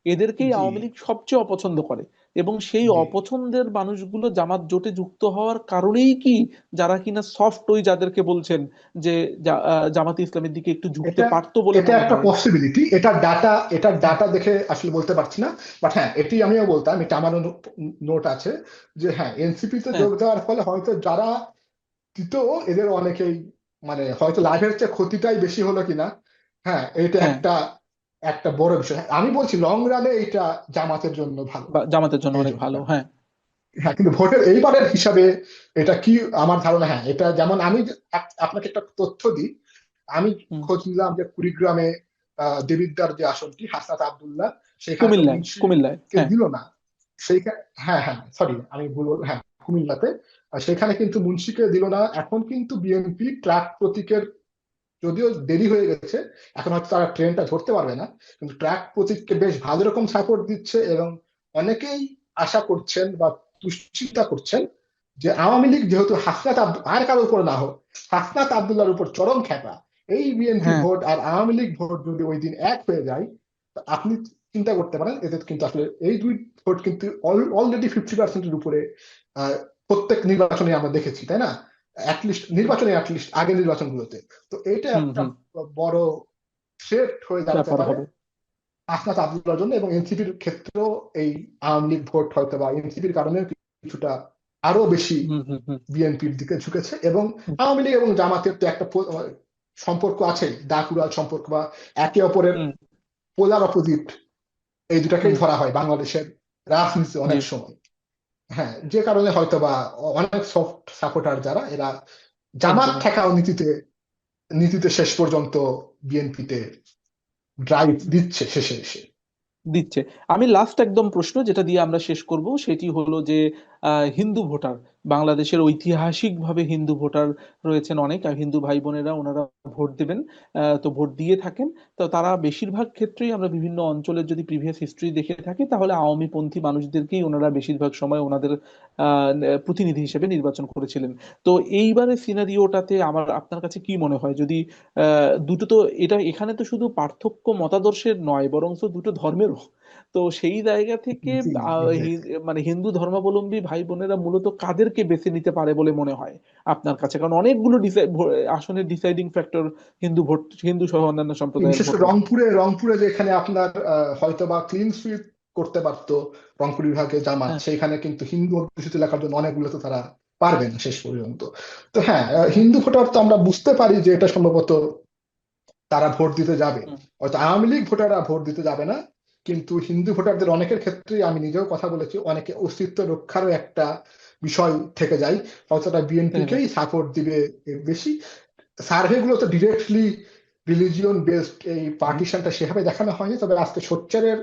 এদেরকেই জি, আওয়ামী লীগ সবচেয়ে অপছন্দ করে। এবং সেই জি। অপছন্দের মানুষগুলো জামাত জোটে যুক্ত হওয়ার কারণেই কি, যারা কিনা সফট ওই যাদেরকে বলছেন যে জামাতে ইসলামের দিকে একটু ঝুঁকতে এটা পারতো বলে এটা মনে একটা হয়? পসিবিলিটি, এটা হুম, ডাটা দেখে আসলে বলতে পারছি না। বাট হ্যাঁ, এটি আমিও বলতাম, এটা আমারও নোট আছে যে হ্যাঁ, এনসিপি তে হ্যাঁ, যোগ দেওয়ার ফলে হয়তো যারা দিত এদের অনেকেই মানে হয়তো লাভের চেয়ে ক্ষতিটাই বেশি হলো কিনা। হ্যাঁ, এটা হ্যাঁ, একটা একটা বড় বিষয়। আমি বলছি লং রানে এটা জামাতের জন্য ভালো জামাতের জন্য এই অনেক ভালো, যোগটা। হ্যাঁ। হ্যাঁ, কিন্তু ভোটের এইবারের হিসাবে এটা কি আমার ধারণা, হ্যাঁ এটা যেমন আমি আপনাকে একটা তথ্য দিই। আমি হুম। খোঁজ নিলাম যে কুড়িগ্রামে দেবিদ্বার যে আসনটি হাসনাত আব্দুল্লাহ, সেখানে তো কুমিল্লায়, কুমিল্লায়, মুন্সিকে হ্যাঁ। দিল না। সেইখানে, হ্যাঁ হ্যাঁ সরি আমি বলবো, হ্যাঁ কুমিল্লাতে। সেখানে কিন্তু মুন্সিকে দিল না। এখন কিন্তু বিএনপি ট্রাক প্রতীকের, যদিও দেরি হয়ে গেছে, এখন হয়তো তারা ট্রেনটা ধরতে পারবে না, কিন্তু ট্রাক প্রতীককে বেশ ভালো রকম সাপোর্ট দিচ্ছে। এবং অনেকেই আশা করছেন বা দুশ্চিন্তা করছেন যে আওয়ামী লীগ যেহেতু আর কারোর উপর না হোক, হাসনাত আব্দুল্লাহর উপর চরম খেপা, এই বিএনপি হ্যাঁ, ভোট আর আওয়ামী লীগ ভোট যদি ওই দিন এক হয়ে যায়, তো আপনি চিন্তা করতে পারেন এদের কিন্তু আসলে এই দুই ভোট কিন্তু অলরেডি 50%-এর উপরে প্রত্যেক নির্বাচনে আমরা দেখেছি, তাই না? অ্যাটলিস্ট আগের নির্বাচনগুলোতে। তো এটা হুম, একটা হুম। বড় থ্রেট হয়ে দাঁড়াতে ব্যাপার পারে হবে। আসনাত আব্দুল্লাহর জন্য। এবং এনসিপির ক্ষেত্রেও এই আওয়ামী লীগ ভোট হয়তো বা এনসিপির কারণে কিছুটা আরো বেশি হুম, হুম, হুম, বিএনপির দিকে ঝুঁকেছে। এবং হুম, আওয়ামী লীগ এবং জামাতের তো একটা সম্পর্ক আছে, দাকুরাল সম্পর্ক, বা একে অপরের হুম, পোলার অপোজিট, এই দুটাকেই হুম। ধরা হয় বাংলাদেশের রাজনীতিতে জি। অনেক সময়। হ্যাঁ, যে কারণে হয়তো বা অনেক সফট সাপোর্টার যারা এরা জামাত একদমই ঠেকাও নীতিতে নীতিতে শেষ পর্যন্ত বিএনপিতে ড্রাইভ দিচ্ছে শেষে এসে। দিচ্ছে। আমি লাস্ট একদম প্রশ্ন যেটা দিয়ে আমরা শেষ করব সেটি হলো যে হিন্দু ভোটার, বাংলাদেশের ঐতিহাসিকভাবে হিন্দু ভোটার রয়েছেন অনেক, আর হিন্দু ভাই বোনেরা ওনারা ভোট দেবেন, তো ভোট দিয়ে থাকেন। তো তারা বেশিরভাগ ক্ষেত্রেই আমরা বিভিন্ন অঞ্চলের যদি প্রিভিয়াস হিস্ট্রি দেখে থাকি তাহলে আওয়ামী পন্থী মানুষদেরকেই ওনারা বেশিরভাগ সময় ওনাদের প্রতিনিধি হিসেবে নির্বাচন করেছিলেন। তো এইবারের সিনারিওটাতে আমার আপনার কাছে কি মনে হয়, যদি দুটো তো, এটা এখানে তো শুধু পার্থক্য মতাদর্শের নয় বরং দুটো ধর্মেরও। তো সেই জায়গা থেকে জি, এক্স্যাক্টলি। মানে হিন্দু ধর্মাবলম্বী ভাই বোনেরা মূলত কাদেরকে বেছে নিতে পারে বলে মনে হয় আপনার কাছে? কারণ অনেকগুলো আসনের ডিসাইডিং ফ্যাক্টর হিন্দু সহ অন্যান্য সম্প্রদায়ের বিশেষ করে ভোটার। রংপুরে যেখানে আপনার হয়তো বা ক্লিন সুইপ করতে পারতো রংপুর বিভাগে জামাত, হ্যাঁ, সেইখানে কিন্তু হিন্দু অধ্যুষিত এলাকার জন্য অনেকগুলো তো তারা পারবে না শেষ পর্যন্ত। তো হ্যাঁ, হ্যাঁ, হিন্দু ভোটার তো আমরা বুঝতে পারি যে এটা সম্ভবত তারা ভোট দিতে যাবে। হুম, হয়তো আওয়ামী লীগ ভোটাররা ভোট দিতে যাবে না, কিন্তু হিন্দু ভোটারদের অনেকের ক্ষেত্রে আমি নিজেও কথা বলেছি, অনেকে অস্তিত্ব রক্ষারও একটা বিষয় থেকে যায়। হয়তো তারা বিএনপি থেকে যায়। কেই সাপোর্ট দিবে বেশি। সার্ভে গুলো তো ডিরেক্টলি রিলিজিয়ন বেসড, এই পার্টিশনটা সেভাবে দেখানো হয়নি। তবে আজকে সোচ্চারের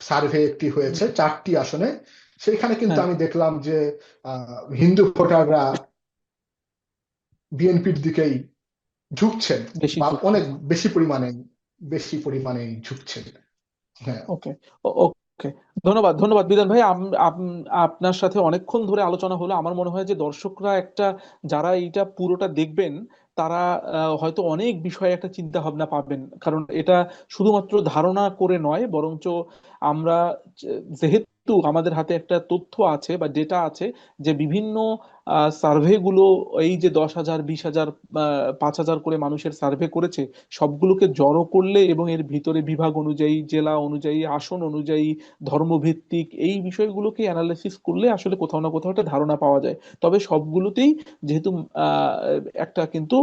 সার্ভে একটি হুম, হয়েছে 4টি আসনে, সেইখানে কিন্তু হ্যাঁ, আমি দেখলাম যে হিন্দু ভোটাররা বিএনপির দিকেই ঝুঁকছেন, বেশি বা ঝুঁকছে। অনেক বেশি পরিমাণে ঝুঁকছেন। হ্যাঁ। ওকে, ওকে। ধন্যবাদ, ধন্যবাদ বিধান ভাই। আপনার সাথে অনেকক্ষণ ধরে আলোচনা হলো। আমার মনে হয় যে দর্শকরা একটা, যারা এইটা পুরোটা দেখবেন তারা হয়তো অনেক বিষয়ে একটা চিন্তা ভাবনা পাবেন, কারণ এটা শুধুমাত্র ধারণা করে নয় বরঞ্চ আমরা যেহেতু আমাদের হাতে একটা তথ্য আছে বা ডেটা আছে যে বিভিন্ন সার্ভে গুলো, এই যে 10,000, 20,000, 5,000 করে মানুষের সার্ভে করেছে, সবগুলোকে জড়ো করলে এবং এর ভিতরে বিভাগ অনুযায়ী, জেলা অনুযায়ী, আসন অনুযায়ী, ধর্মভিত্তিক এই বিষয়গুলোকে অ্যানালাইসিস করলে আসলে কোথাও না কোথাও একটা ধারণা পাওয়া যায়। তবে সবগুলোতেই যেহেতু আহ, একটা কিন্তু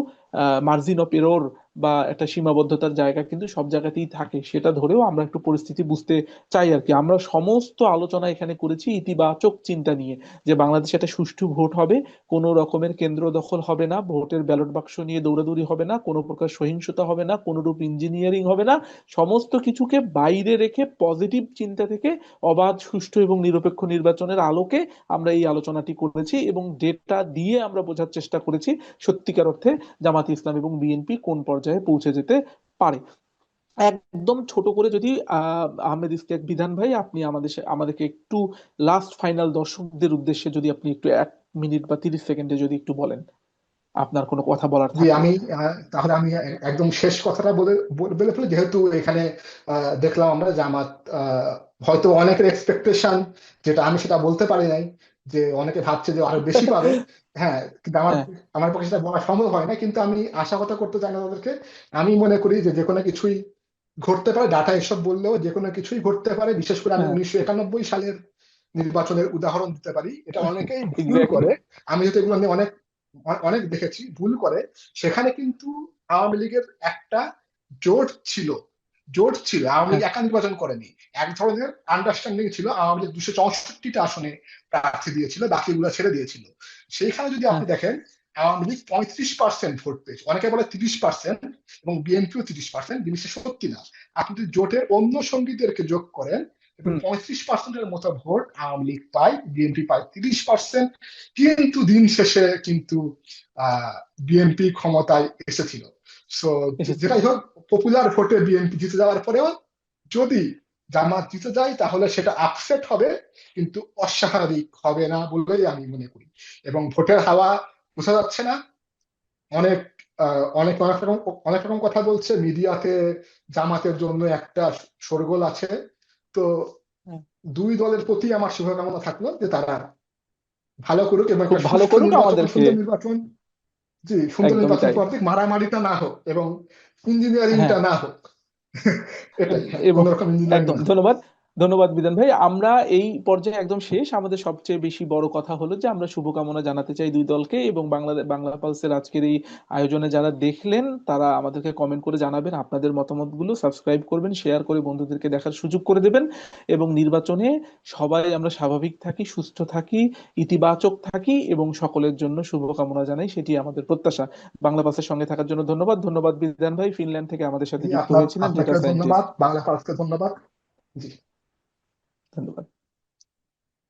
মার্জিন অফ এরর বা একটা সীমাবদ্ধতার জায়গা কিন্তু সব জায়গাতেই থাকে, সেটা ধরেও আমরা একটু পরিস্থিতি বুঝতে চাই আর কি। আমরা সমস্ত আলোচনা এখানে করেছি ইতিবাচক চিন্তা নিয়ে, যে বাংলাদেশে একটা সুষ্ঠু ভোট হবে, কোনো রকমের কেন্দ্র দখল হবে না, ভোটের ব্যালট বাক্স নিয়ে দৌড়াদৌড়ি হবে না, কোনো প্রকার সহিংসতা হবে না, কোনোরূপ ইঞ্জিনিয়ারিং হবে না, সমস্ত কিছুকে বাইরে রেখে পজিটিভ চিন্তা থেকে অবাধ, সুষ্ঠু এবং নিরপেক্ষ নির্বাচনের আলোকে আমরা এই আলোচনাটি করেছি এবং ডেটা দিয়ে আমরা বোঝার চেষ্টা করেছি সত্যিকার অর্থে জামাত ইসলাম এবং বিএনপি কোন পর্যায়ে পৌঁছে যেতে পারে। একদম ছোট করে যদি আহমেদ ইস্তেক বিধান ভাই আপনি আমাদেরকে একটু লাস্ট ফাইনাল দর্শকদের উদ্দেশ্যে যদি আপনি একটু 1 মিনিট বা 30 সেকেন্ডে যদি একটু বলেন। আপনার কোনো কথা বলার জি, থাকলে। আমি তাহলে আমি একদম শেষ কথাটা বলে ফেলি, যেহেতু এখানে দেখলাম আমরা জামাত হয়তো অনেকের এক্সপেকটেশন, যেটা আমি সেটা বলতে পারি নাই, যে অনেকে ভাবছে যে আরো বেশি পাবে। হ্যাঁ, কিন্তু আমার হ্যাঁ, আমার পক্ষে সেটা বলা সম্ভব হয় না, কিন্তু আমি আশা কথা করতে চাই না তাদেরকে। আমি মনে করি যে যে কোনো কিছুই ঘটতে পারে, ডাটা এসব বললেও যে কোনো কিছুই ঘটতে পারে। বিশেষ করে আমি হ্যাঁ, 1991 সালের নির্বাচনের উদাহরণ দিতে পারি। এটা অনেকেই ভুল এক্স্যাক্টলি। করে, আমি যেহেতু এগুলো নিয়ে অনেক অনেক দেখেছি, ভুল করে। সেখানে কিন্তু আওয়ামী লীগের একটা জোট ছিল, আওয়ামী লীগ হ্যাঁ, একা নির্বাচন করেনি। এক ধরনের আন্ডারস্ট্যান্ডিং ছিল, আওয়ামী লীগ 264টা আসনে প্রার্থী দিয়েছিল, বাকিগুলো ছেড়ে দিয়েছিল। সেইখানে যদি হ্যাঁ, আপনি দেখেন, আওয়ামী লীগ 35% ভোট পেয়েছে, অনেকে বলে 30%, এবং বিএনপিও 30%, জিনিসটা সত্যি না। আপনি যদি জোটের অন্য সঙ্গীদেরকে যোগ করেন, এবং হুম, 35%-এর মতো ভোট আওয়ামী লীগ পায়, বিএনপি পায় 30%। কিন্তু দিন শেষে কিন্তু বিএনপি ক্ষমতায় এসেছিল। সো এসেছিল। যেটাই হোক, পপুলার ভোটে বিএনপি জিতে যাওয়ার পরেও যদি জামাত জিতে যায়, তাহলে সেটা আপসেট হবে, কিন্তু অস্বাভাবিক হবে না বলেই আমি মনে করি। এবং ভোটের হাওয়া বোঝা যাচ্ছে না। অনেক অনেক রকম কথা বলছে মিডিয়াতে, জামাতের জন্য একটা শোরগোল আছে। তো হ্যাঁ, দুই দলের প্রতি আমার শুভকামনা থাকলো যে তারা ভালো করুক, এবং খুব একটা ভালো করুক আমাদেরকে। সুন্দর নির্বাচন। জি, সুন্দর একদমই নির্বাচন তাই। পদ্ধতি, মারামারিটা না হোক এবং হ্যাঁ, ইঞ্জিনিয়ারিংটা না হোক। এটাই, হ্যাঁ, এবং কোন রকম ইঞ্জিনিয়ারিং একদম না হোক। ধন্যবাদ। ধন্যবাদ বিধান ভাই। আমরা এই পর্যায়ে একদম শেষ। আমাদের সবচেয়ে বেশি বড় কথা হলো যে আমরা শুভকামনা জানাতে চাই দুই দলকে, এবং বাংলা পালসের আজকের এই আয়োজনে যারা দেখলেন তারা আমাদেরকে কমেন্ট করে জানাবেন আপনাদের মতামতগুলো, সাবস্ক্রাইব করবেন, শেয়ার করে বন্ধুদেরকে দেখার সুযোগ করে দেবেন। এবং নির্বাচনে সবাই আমরা স্বাভাবিক থাকি, সুস্থ থাকি, ইতিবাচক থাকি, এবং সকলের জন্য শুভকামনা জানাই, সেটি আমাদের প্রত্যাশা। বাংলা পালসের সঙ্গে থাকার জন্য ধন্যবাদ। ধন্যবাদ বিধান ভাই, ফিনল্যান্ড থেকে আমাদের সাথে জি, যুক্ত হয়েছিলেন, আপনাকে ডেটা ধন্যবাদ, সায়েন্টিস্ট। বাংলা ফার্স্টকে ধন্যবাদ। জি। ধন্যবাদ।